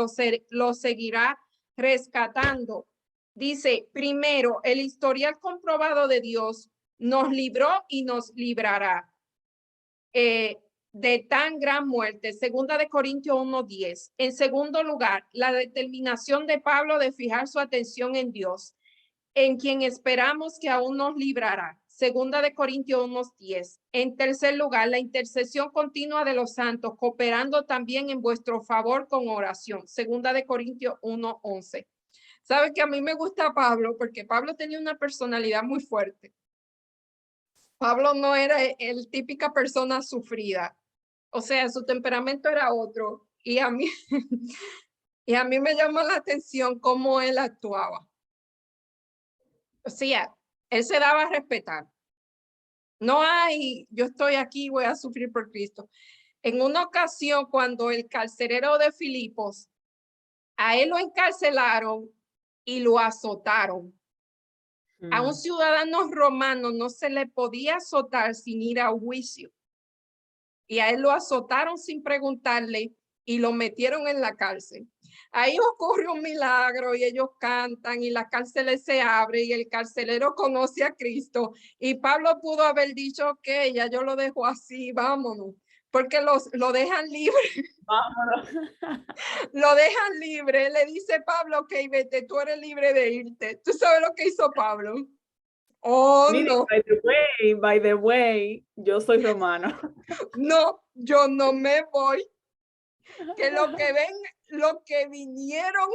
Speaker 2: lo seguirá rescatando. Dice, primero, el historial comprobado de Dios nos libró y nos librará. de tan gran muerte. Segunda de Corintios 1:10. En segundo lugar, la determinación de Pablo de fijar su atención en Dios, en quien esperamos que aún nos librará. Segunda de Corintios 1:10. En tercer lugar, la intercesión continua de los santos, cooperando también en vuestro favor con oración. Segunda de Corintios 1:11. ¿Sabe que a mí me gusta Pablo? Porque Pablo tenía una personalidad muy fuerte. Pablo no era el típica persona sufrida. O sea, su temperamento era otro. Y a mí, y a mí me llamó la atención cómo él actuaba. O sea, él se daba a respetar. No hay, yo estoy aquí, voy a sufrir por Cristo. En una ocasión, cuando el carcelero de Filipos, a él lo encarcelaron y lo azotaron. A un ciudadano romano no se le podía azotar sin ir a juicio. Y a él lo azotaron sin preguntarle y lo metieron en la cárcel. Ahí ocurre un milagro y ellos cantan y la cárcel se abre y el carcelero conoce a Cristo. Y Pablo pudo haber dicho, ok, ya yo lo dejo así, vámonos. Porque lo dejan libre.
Speaker 1: Vámonos.
Speaker 2: Lo dejan libre. Le dice Pablo, ok, vete, tú eres libre de irte. ¿Tú sabes lo que hizo Pablo? Oh,
Speaker 1: Miren,
Speaker 2: no.
Speaker 1: by the way, yo soy romano.
Speaker 2: No, yo no me voy. Que lo que vinieron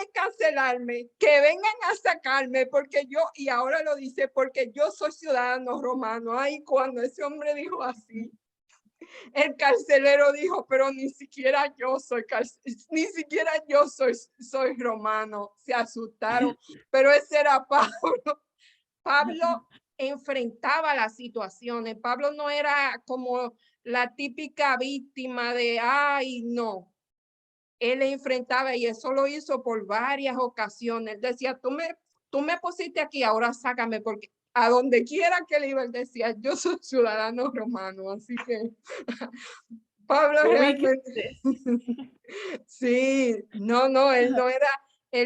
Speaker 2: es cancelarme, que vengan a sacarme, porque yo, y ahora lo dice, porque yo soy ciudadano romano. Ay, cuando ese hombre dijo así, el carcelero dijo, pero ni siquiera yo soy romano. Se asustaron, pero ese era Pablo. Pablo enfrentaba las situaciones. Pablo no era como la típica víctima de, ay, no. Él enfrentaba y eso lo hizo por varias ocasiones. Él decía, tú me pusiste aquí, ahora sácame, porque a donde quiera que él iba, él decía, yo soy ciudadano romano, así que Pablo realmente, sí, no, él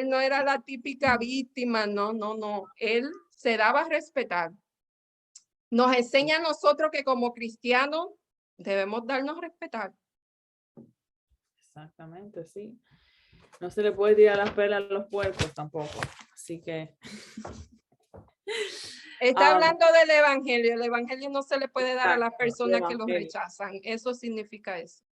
Speaker 2: no era la típica víctima, no, él se daba a respetar. Nos enseña a nosotros que como cristianos debemos darnos a respetar.
Speaker 1: Exactamente, sí. No se le puede tirar las pelas a los puercos tampoco. Así que.
Speaker 2: Está hablando del evangelio. El evangelio no se le puede dar a las personas que lo
Speaker 1: evangelio.
Speaker 2: rechazan. Eso significa eso.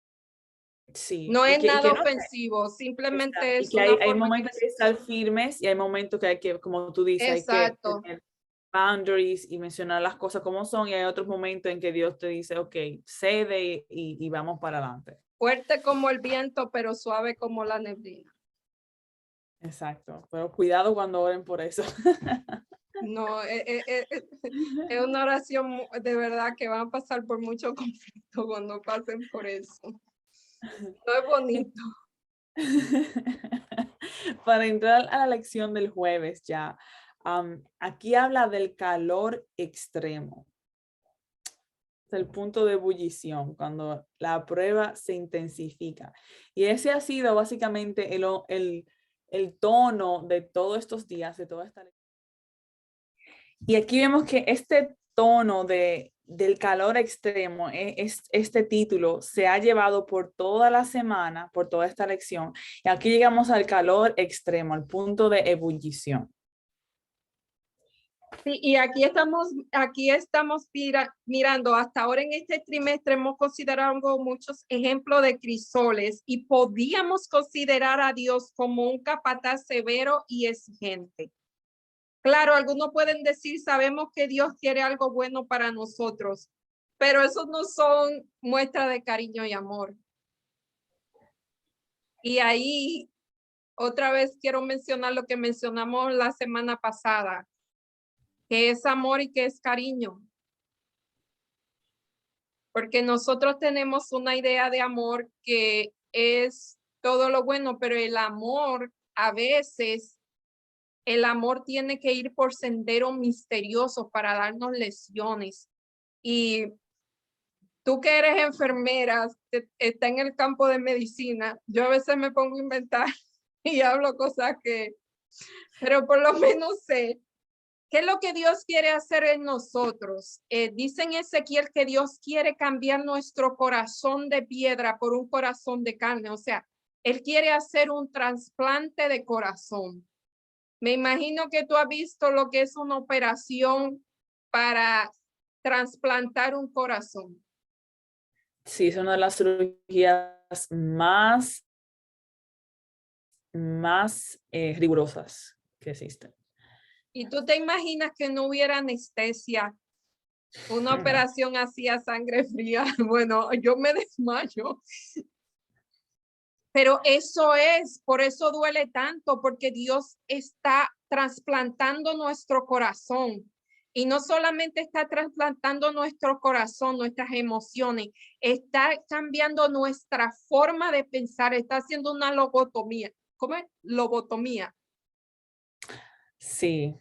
Speaker 1: Sí.
Speaker 2: No es nada
Speaker 1: no,
Speaker 2: ofensivo, simplemente es
Speaker 1: y que
Speaker 2: una
Speaker 1: hay
Speaker 2: forma
Speaker 1: momentos que estar firmes y hay momentos que hay que, como tú dices, hay que
Speaker 2: Exacto.
Speaker 1: tener boundaries y mencionar las cosas como son, y hay otros momentos en que Dios te dice, ok, cede y vamos para adelante.
Speaker 2: Fuerte como el viento, pero suave como la neblina.
Speaker 1: Exacto, pero cuidado cuando oren por eso.
Speaker 2: No, es una oración de verdad que van a pasar por mucho conflicto cuando pasen por eso. No es bonito.
Speaker 1: Para entrar a la lección del jueves ya, aquí habla del calor extremo. Es el punto de ebullición, cuando la prueba se intensifica. Y ese ha sido básicamente el tono de todos estos días, de toda esta lección. Y aquí vemos que este tono del calor extremo, este título, se ha llevado por toda la semana, por toda esta lección. Y aquí llegamos al calor extremo, al punto de ebullición.
Speaker 2: Sí, y aquí estamos mirando, hasta ahora en este trimestre hemos considerado muchos ejemplos de crisoles y podíamos considerar a Dios como un capataz severo y exigente. Claro, algunos pueden decir, sabemos que Dios quiere algo bueno para nosotros, pero esos no son muestras de cariño y amor. Y ahí, otra vez quiero mencionar lo que mencionamos la semana pasada, que es amor y que es cariño. Porque nosotros tenemos una idea de amor que es todo lo bueno, pero el amor, a veces, el amor tiene que ir por senderos misteriosos para darnos lecciones. Y tú que eres enfermera, está en el campo de medicina, yo a veces me pongo a inventar y hablo cosas pero por lo menos sé ¿Qué es lo que Dios quiere hacer en nosotros? Dice en Ezequiel que Dios quiere cambiar nuestro corazón de piedra por un corazón de carne. O sea, Él quiere hacer un trasplante de corazón. Me imagino que tú has visto lo que es una operación para trasplantar un corazón.
Speaker 1: Sí, es una de las cirugías más rigurosas que existen.
Speaker 2: Y tú te imaginas que no hubiera anestesia, una operación así a sangre fría. Bueno, yo me desmayo. Pero eso es, por eso duele tanto, porque Dios está trasplantando nuestro corazón. Y no solamente está trasplantando nuestro corazón, nuestras emociones, está cambiando nuestra forma de pensar, está haciendo una lobotomía. ¿Cómo es? Lobotomía.
Speaker 1: Sí.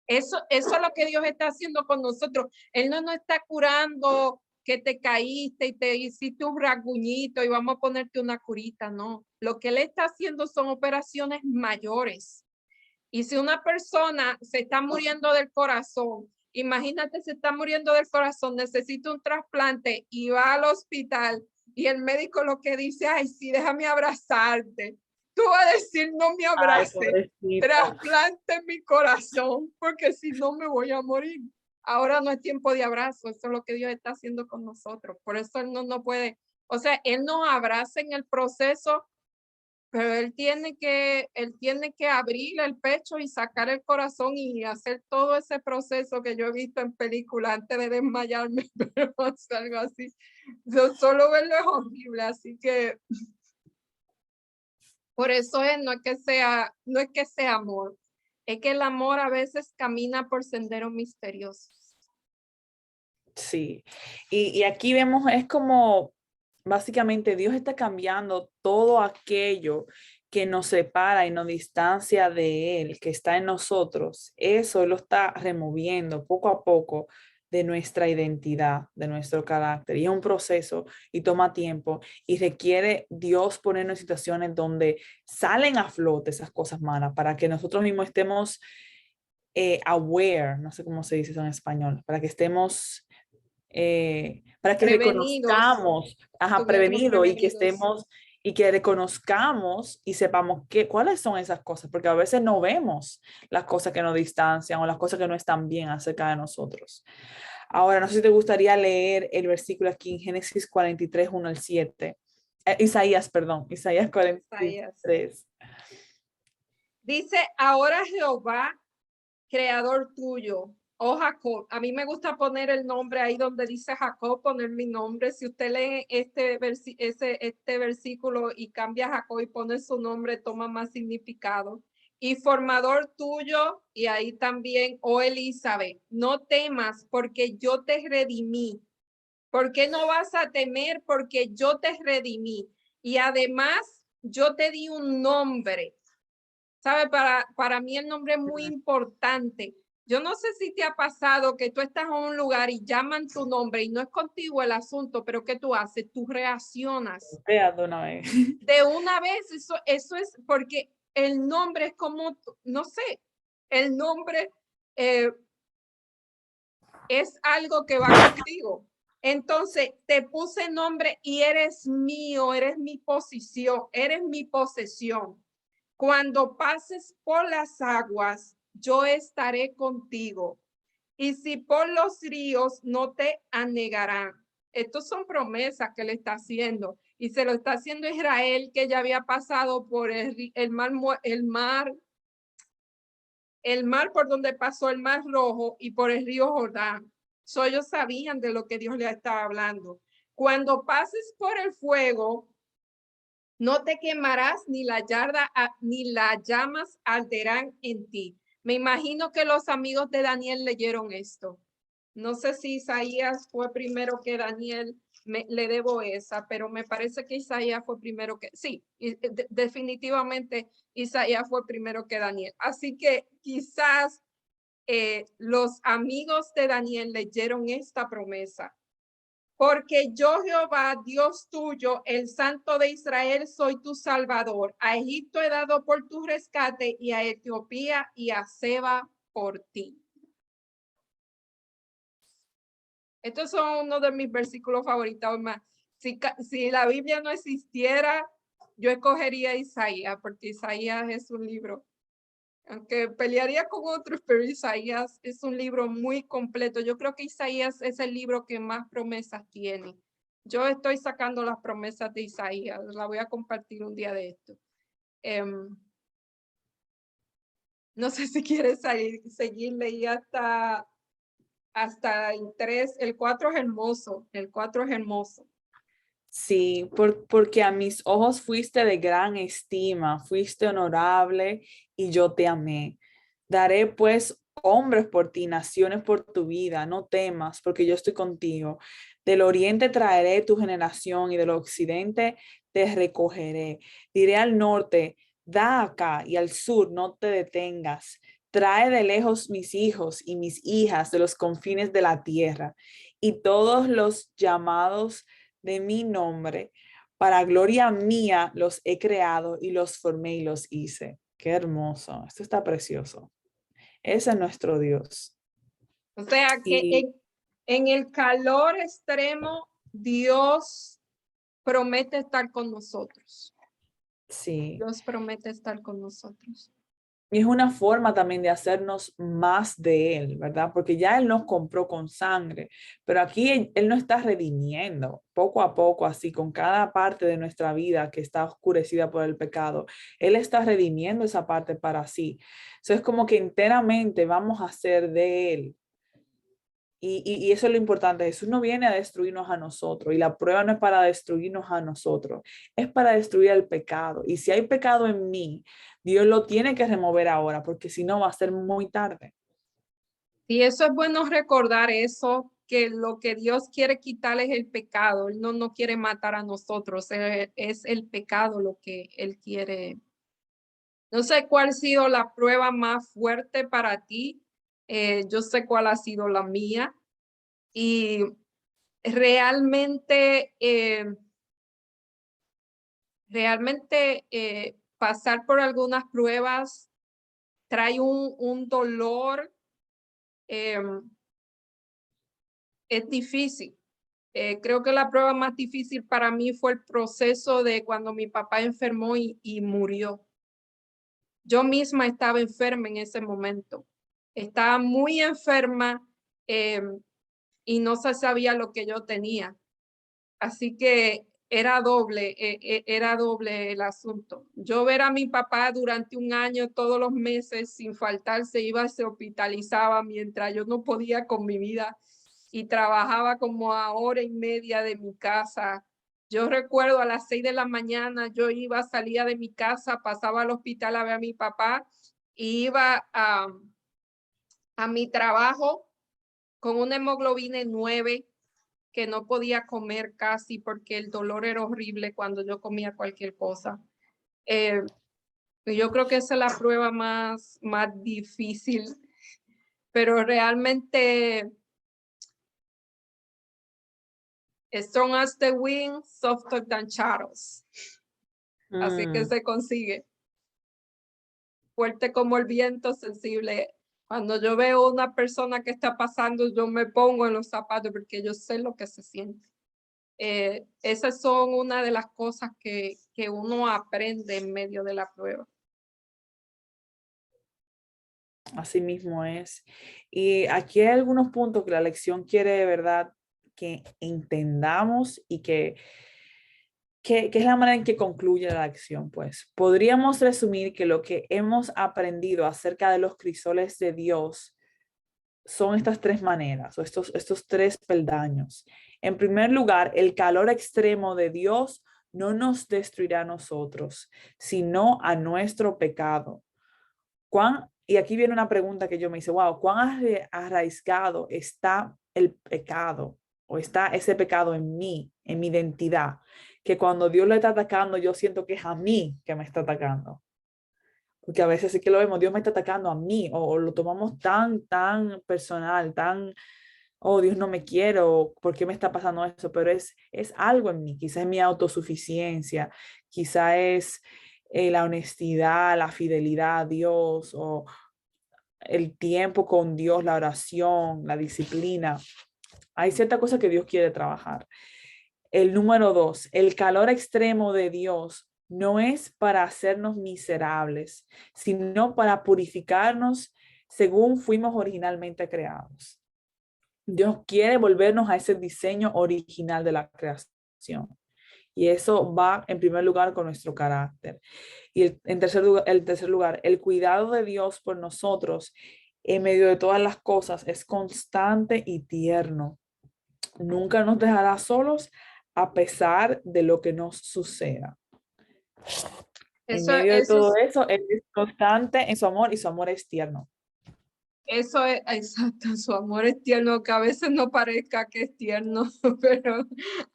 Speaker 2: Eso es lo que Dios está haciendo con nosotros. Él no nos está curando que te caíste y te hiciste un rasguñito y vamos a ponerte una curita, no. Lo que Él está haciendo son operaciones mayores. Y si una persona se está muriendo del corazón, imagínate, se está muriendo del corazón, necesita un trasplante y va al hospital y el médico lo que dice, ay, sí, déjame abrazarte. Tú vas a decir, no me
Speaker 1: Ay,
Speaker 2: abrace,
Speaker 1: pobrecita.
Speaker 2: trasplante mi corazón, porque si no me voy a morir. Ahora no es tiempo de abrazo, eso es lo que Dios está haciendo con nosotros. Por eso Él no puede, o sea, Él nos abraza en el proceso, pero él tiene que abrir el pecho y sacar el corazón y hacer todo ese proceso que yo he visto en películas antes de desmayarme, pero es algo así. Yo solo verlo es horrible, así que por eso no es que sea amor, es que el amor a veces camina por senderos misteriosos.
Speaker 1: Sí. Y aquí vemos, es como básicamente Dios está cambiando todo aquello que nos separa y nos distancia de Él, que está en nosotros. Eso Él lo está removiendo poco a poco de nuestra identidad, de nuestro carácter. Y es un proceso y toma tiempo y requiere Dios ponernos en situaciones donde salen a flote esas cosas malas para que nosotros mismos estemos aware, no sé cómo se dice eso en español, para que estemos para que
Speaker 2: Prevenidos,
Speaker 1: reconozcamos,
Speaker 2: estuviéramos
Speaker 1: prevenido y que
Speaker 2: prevenidos.
Speaker 1: estemos y que reconozcamos y sepamos cuáles son esas cosas, porque a veces no vemos las cosas que nos distancian o las cosas que no están bien acerca de nosotros. Ahora, no sé si te gustaría leer el versículo aquí en Génesis 43, 1 al 7. Isaías, perdón, Isaías
Speaker 2: Isaías.
Speaker 1: 43.
Speaker 2: Dice, ahora Jehová, creador tuyo, oh Jacob. A mí me gusta poner el nombre ahí donde dice Jacob, poner mi nombre. Si usted lee este versículo y cambia Jacob y pone su nombre, toma más significado. Y formador tuyo, y ahí también, oh Elizabeth, no temas porque yo te redimí. ¿Por qué no vas a temer? Porque yo te redimí. Y además, yo te di un nombre. ¿Sabe? Para mí el nombre es muy importante. Yo no sé si te ha pasado que tú estás en un lugar y llaman tu nombre y no es contigo el asunto, pero ¿qué tú haces? Tú reaccionas.
Speaker 1: De una vez.
Speaker 2: De una vez, eso es porque el nombre es como, no sé, el nombre es algo que va contigo. Entonces, te puse nombre y eres mío, eres mi posición, eres mi posesión. Cuando pases por las aguas, yo estaré contigo. Y si por los ríos no te anegarán. Estos son promesas que le está haciendo. Y se lo está haciendo Israel, que ya había pasado por el mar por donde pasó el mar rojo y por el río Jordán. So, ellos sabían de lo que Dios le estaba hablando. Cuando pases por el fuego, no te quemarás ni ni las llamas arderán en ti. Me imagino que los amigos de Daniel leyeron esto. No sé si Isaías fue primero que Daniel, le debo esa, pero me parece que Isaías fue primero que, sí, definitivamente Isaías fue primero que Daniel. Así que quizás los amigos de Daniel leyeron esta promesa. Porque yo, Jehová, Dios tuyo, el Santo de Israel, soy tu Salvador. A Egipto he dado por tu rescate y a Etiopía y a Seba por ti. Estos son uno de mis versículos favoritos. Más. Si la Biblia no existiera, yo escogería Isaías, porque Isaías es un libro, aunque pelearía con otros, pero Isaías es un libro muy completo. Yo creo que Isaías es el libro que más promesas tiene. Yo estoy sacando las promesas de Isaías, la voy a compartir un día de esto. No sé si quieres seguir leí hasta el 3, el 4 es hermoso, el 4 es hermoso.
Speaker 1: Sí, porque a mis ojos fuiste de gran estima, fuiste honorable y yo te amé. Daré pues hombres por ti, naciones por tu vida, no temas, porque yo estoy contigo. Del oriente traeré tu generación y del occidente te recogeré. Diré al norte, da acá, y al sur, no te detengas. Trae de lejos mis hijos y mis hijas de los confines de la tierra, y todos los llamados de mi nombre, para gloria mía los he creado y los formé y los hice. Qué hermoso, esto está precioso. Ese es nuestro Dios.
Speaker 2: O sea que
Speaker 1: Y
Speaker 2: en el calor extremo, Dios promete estar con nosotros.
Speaker 1: sí,
Speaker 2: Dios promete estar con nosotros.
Speaker 1: y es una forma también de hacernos más de Él, ¿verdad? Porque ya Él nos compró con sangre, pero aquí Él nos está redimiendo poco a poco, así con cada parte de nuestra vida que está oscurecida por el pecado. Él está redimiendo esa parte para sí. Eso es como que enteramente vamos a ser de Él. Y eso es lo importante. Jesús no viene a destruirnos a nosotros y la prueba no es para destruirnos a nosotros, es para destruir el pecado. Y si hay pecado en mí, Dios lo tiene que remover ahora porque si no va a ser muy tarde.
Speaker 2: Y eso es bueno recordar eso, que lo que Dios quiere quitar es el pecado. Él no quiere matar a nosotros, es el pecado lo que Él quiere. No sé cuál ha sido la prueba más fuerte para ti. Yo sé cuál ha sido la mía. Y realmente, pasar por algunas pruebas trae un dolor. Es difícil. Creo que la prueba más difícil para mí fue el proceso de cuando mi papá enfermó y murió. Yo misma estaba enferma en ese momento. Estaba muy enferma y no se sabía lo que yo tenía. Así que era doble el asunto. Yo ver a mi papá durante un año, todos los meses, sin faltar, se hospitalizaba mientras yo no podía con mi vida y trabajaba como a hora y media de mi casa. Yo recuerdo a las 6 de la mañana, salía de mi casa, pasaba al hospital a ver a mi papá y iba a mi trabajo con una hemoglobina 9 que no podía comer casi porque el dolor era horrible cuando yo comía cualquier cosa. Yo creo que esa es la prueba más difícil, pero realmente strong as the wind, softer than shadows. Así que se consigue. Fuerte como el viento, sensible. Cuando yo veo una persona que está pasando, yo me pongo en los zapatos porque yo sé lo que se siente. Esas son una de las cosas que uno aprende en medio de la prueba.
Speaker 1: Así mismo es. Y aquí hay algunos puntos que la lección quiere de verdad que entendamos y que es la manera en que concluye la lección. Pues podríamos resumir que lo que hemos aprendido acerca de los crisoles de Dios son estas tres maneras o estos tres peldaños. En primer lugar, el calor extremo de Dios no nos destruirá a nosotros, sino a nuestro pecado. Y aquí viene una pregunta que yo me hice, wow, ¿cuán arraigado está el pecado o está ese pecado en mí, en mi identidad? Que cuando Dios lo está atacando, yo siento que es a mí que me está atacando. Porque a veces sí que lo vemos, Dios me está atacando a mí, o lo tomamos tan personal, oh, Dios no me quiere, o ¿por qué me está pasando eso? Pero es algo en mí, quizás es mi autosuficiencia, quizás es la honestidad, la fidelidad a Dios, o el tiempo con Dios, la oración, la disciplina. Hay ciertas cosas que Dios quiere trabajar. El número 2, el calor extremo de Dios no es para hacernos miserables, sino para purificarnos según fuimos originalmente creados. Dios quiere volvernos a ese diseño original de la creación. Y eso va en primer lugar con nuestro carácter. Y en tercer lugar, el cuidado de Dios por nosotros en medio de todas las cosas es constante y tierno. Nunca nos dejará solos a pesar de lo que nos suceda. En
Speaker 2: Eso,
Speaker 1: medio de
Speaker 2: eso,
Speaker 1: todo eso, Él es constante en su amor y su amor es tierno.
Speaker 2: eso es exacto, su amor es tierno, que a veces no parezca que es tierno, pero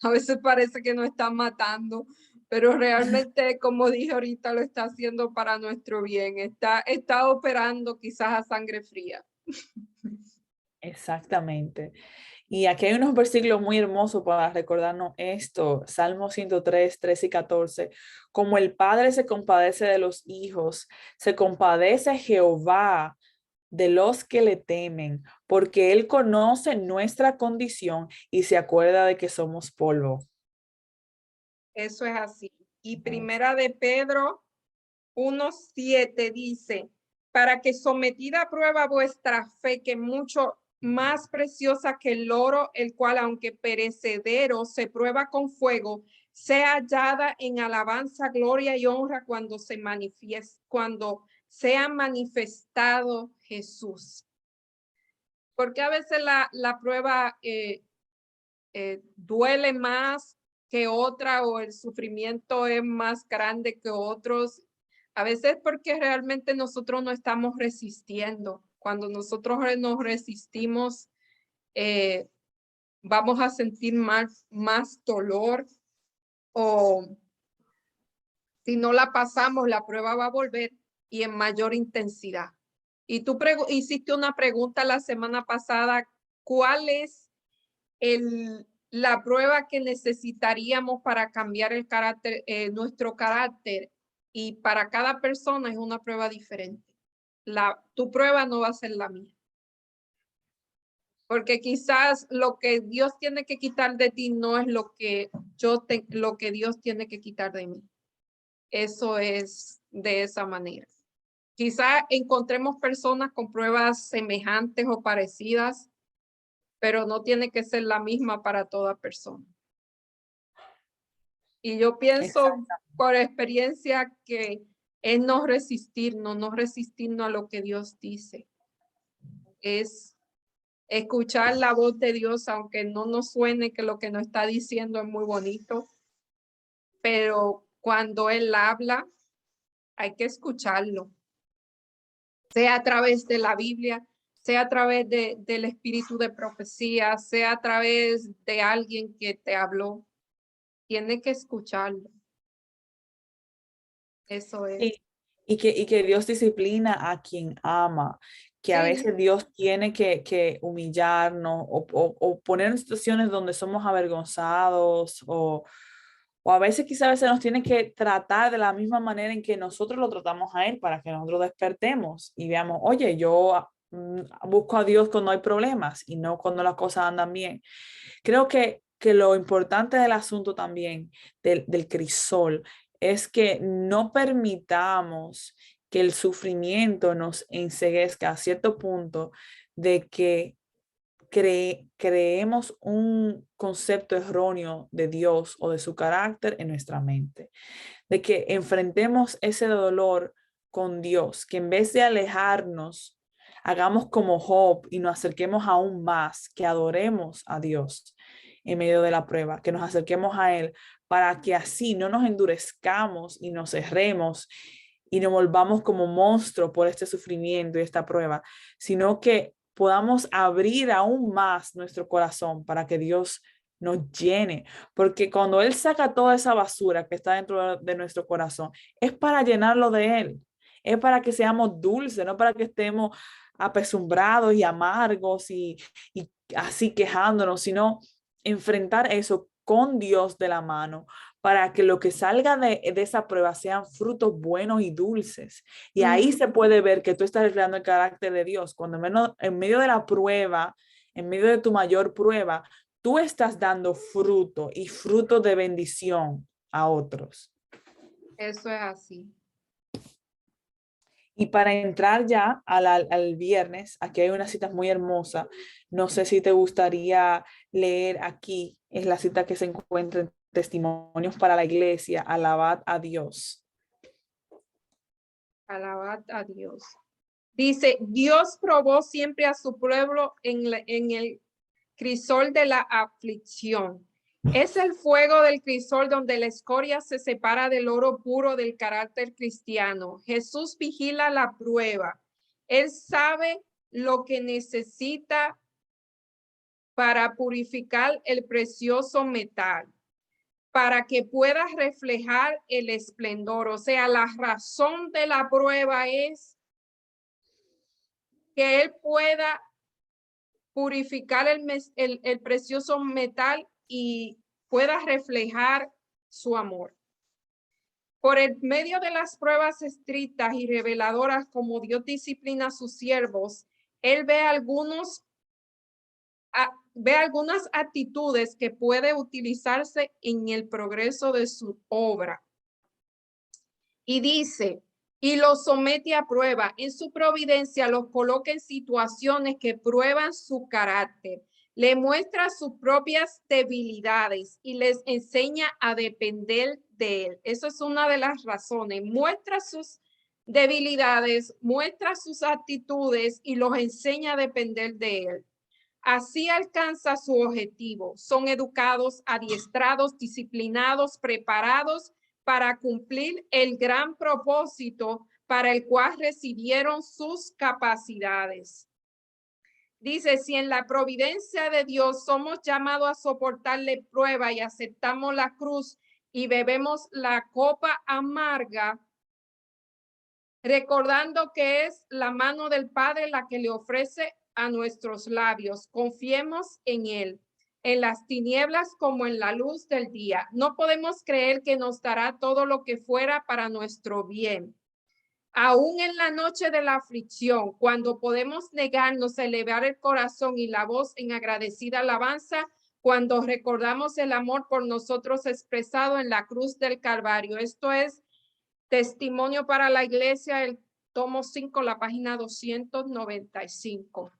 Speaker 2: a veces parece que nos está matando, pero realmente, como dije ahorita, lo está haciendo para nuestro bien, está operando quizás a sangre fría.
Speaker 1: Exactamente. Y aquí hay unos versículos muy hermosos para recordarnos esto. Salmo 103, 13 y 14. Como el Padre se compadece de los hijos, se compadece Jehová de los que le temen, porque Él conoce nuestra condición y se acuerda de que somos polvo.
Speaker 2: Eso es así. Y primera de Pedro 1:7 dice, para que sometida a prueba vuestra fe, que mucho más preciosa que el oro, el cual aunque perecedero se prueba con fuego, sea hallada en alabanza, gloria y honra cuando se manifieste, cuando sea manifestado Jesús. Porque a veces la prueba duele más que otra o el sufrimiento es más grande que otros. A veces porque realmente nosotros no estamos resistiendo. Cuando nosotros nos resistimos, eh, vamos a sentir más dolor o si no la pasamos, la prueba va a volver y en mayor intensidad. Y tú hiciste una pregunta la semana pasada, ¿cuál es la prueba que necesitaríamos para cambiar el carácter, nuestro carácter? Y para cada persona es una prueba diferente. Tu prueba no va a ser la mía. Porque quizás lo que Dios tiene que quitar de ti no es lo que lo que Dios tiene que quitar de mí. Eso es de esa manera. Quizás encontremos personas con pruebas semejantes o parecidas, pero no tiene que ser la misma para toda persona. Y yo pienso por experiencia que es no resistirnos a lo que Dios dice. Es escuchar la voz de Dios, aunque no nos suene que lo que nos está diciendo es muy bonito, pero cuando Él habla, hay que escucharlo, sea a través de la Biblia, sea a través del espíritu de profecía, sea a través de alguien que te habló. Tiene que escucharlo. Eso es.
Speaker 1: Y que Dios disciplina a quien ama, que a
Speaker 2: Sí,
Speaker 1: veces Dios tiene que humillarnos o poner en situaciones donde somos avergonzados o a veces quizás a veces nos tiene que tratar de la misma manera en que nosotros lo tratamos a Él para que nosotros despertemos y veamos, oye, yo busco a Dios cuando hay problemas y no cuando las cosas andan bien. Creo que lo importante del asunto también del crisol es que no permitamos que el sufrimiento nos enceguezca a cierto punto de que creemos un concepto erróneo de Dios o de su carácter en nuestra mente, de que enfrentemos ese dolor con Dios, que en vez de alejarnos, hagamos como Job y nos acerquemos aún más, que adoremos a Dios en medio de la prueba, que nos acerquemos a Él para que así no nos endurezcamos y nos cerremos y nos volvamos como monstruos por este sufrimiento y esta prueba, sino que podamos abrir aún más nuestro corazón para que Dios nos llene, porque cuando Él saca toda esa basura que está dentro de nuestro corazón, es para llenarlo de Él, es para que seamos dulces, no para que estemos apesumbrados y amargos y así quejándonos, sino enfrentar eso con Dios de la mano para que lo que salga de esa prueba sean frutos buenos y dulces. Y ahí
Speaker 2: Ujú.
Speaker 1: se puede ver que tú estás reflejando el carácter de Dios. Cuando menos, en medio de la prueba, en medio de tu mayor prueba, tú estás dando fruto y fruto de bendición a otros.
Speaker 2: Eso es así.
Speaker 1: Y para entrar ya al viernes, aquí hay una cita muy hermosa. No sé si te gustaría leer aquí, es la cita que se encuentra en Testimonios para la Iglesia, alabad a Dios.
Speaker 2: Alabad a Dios. Dice, Dios probó siempre a su pueblo en el crisol de la aflicción. Es el fuego del crisol donde la escoria se separa del oro puro del carácter cristiano. Jesús vigila la prueba. Él sabe lo que necesita para purificar el precioso metal, para que pueda reflejar el esplendor. O sea, la razón de la prueba es que Él pueda purificar el precioso metal y pueda reflejar su amor. Por el medio de las pruebas estrictas y reveladoras como Dios disciplina a sus siervos, Él ve algunas actitudes que puede utilizarse en el progreso de su obra. Y dice, y los somete a prueba. En su providencia los coloca en situaciones que prueban su carácter. Le muestra sus propias debilidades y les enseña a depender de él. Eso es una de las razones. Muestra sus debilidades, muestra sus actitudes y los enseña a depender de él. Así alcanza su objetivo. Son educados, adiestrados, disciplinados, preparados para cumplir el gran propósito para el cual recibieron sus capacidades. Dice, si en la providencia de Dios somos llamados a soportarle prueba y aceptamos la cruz y bebemos la copa amarga, recordando que es la mano del Padre la que le ofrece a nuestros labios. Confiemos en Él, en las tinieblas como en la luz del día. No podemos creer que nos dará todo lo que fuera para nuestro bien. Aún en la noche de la aflicción, cuando podemos negarnos a elevar el corazón y la voz en agradecida alabanza, cuando recordamos el amor por nosotros expresado en la cruz del Calvario. Esto es Testimonio para la Iglesia, el tomo 5, la página 295.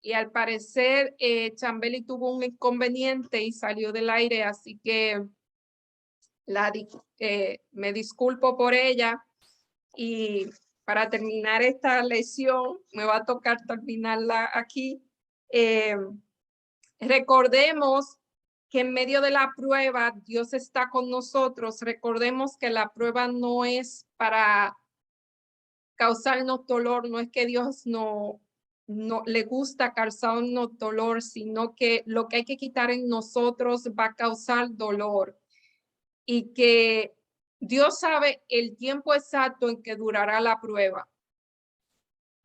Speaker 2: Y al parecer, Chambeli tuvo un inconveniente y salió del aire, así que me disculpo por ella. Y para terminar esta lección, me va a tocar terminarla aquí. Recordemos que en medio de la prueba Dios está con nosotros. Recordemos que la prueba no es para causarnos dolor, no es que Dios no le gusta causarnos dolor, sino que lo que hay que quitar en nosotros va a causar dolor y que Dios sabe el tiempo exacto en que durará la prueba.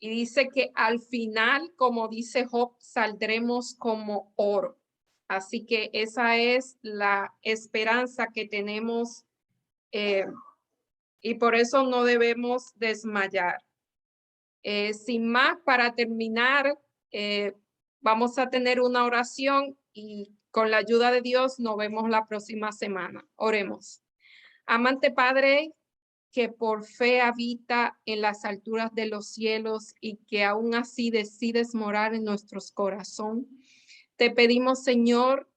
Speaker 2: Y dice que al final, como dice Job, saldremos como oro. Así que esa es la esperanza que tenemos y por eso no debemos desmayar. Sin más, para terminar, vamos a tener una oración y con la ayuda de Dios nos vemos la próxima semana. Oremos. Amante Padre, que por fe habita en las alturas de los cielos y que aún así decides morar en nuestros corazones. Te pedimos, Señor,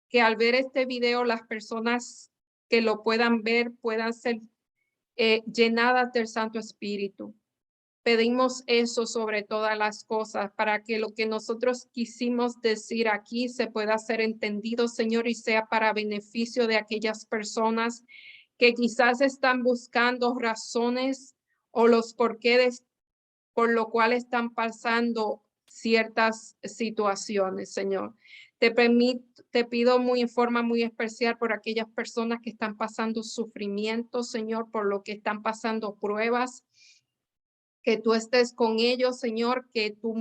Speaker 2: que al ver este video las personas que lo puedan ver puedan ser llenadas del Santo Espíritu. Pedimos eso sobre todas las cosas para que lo que nosotros quisimos decir aquí se pueda ser entendido, Señor, y sea para beneficio de aquellas personas que quizás están buscando razones o los porqués por lo cual están pasando ciertas situaciones, Señor. Te pido en forma muy especial por aquellas personas que están pasando sufrimiento, Señor, por lo que están pasando pruebas, que tú estés con ellos, Señor, que tú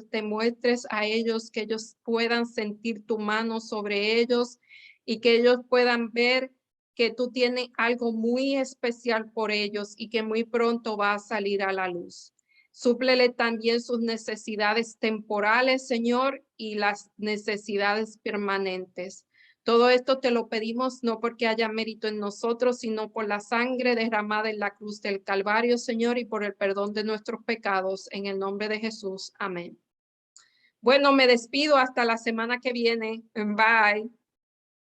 Speaker 2: te muestres a ellos, que ellos puedan sentir tu mano sobre ellos, y que ellos puedan ver que tú tienes algo muy especial por ellos y que muy pronto va a salir a la luz. Súplele también sus necesidades temporales, Señor, y las necesidades permanentes. Todo esto te lo pedimos no porque haya mérito en nosotros, sino por la sangre derramada en la cruz del Calvario, Señor, y por el perdón de nuestros pecados. En el nombre de Jesús. Amén. Bueno, me despido hasta la semana que viene. Bye.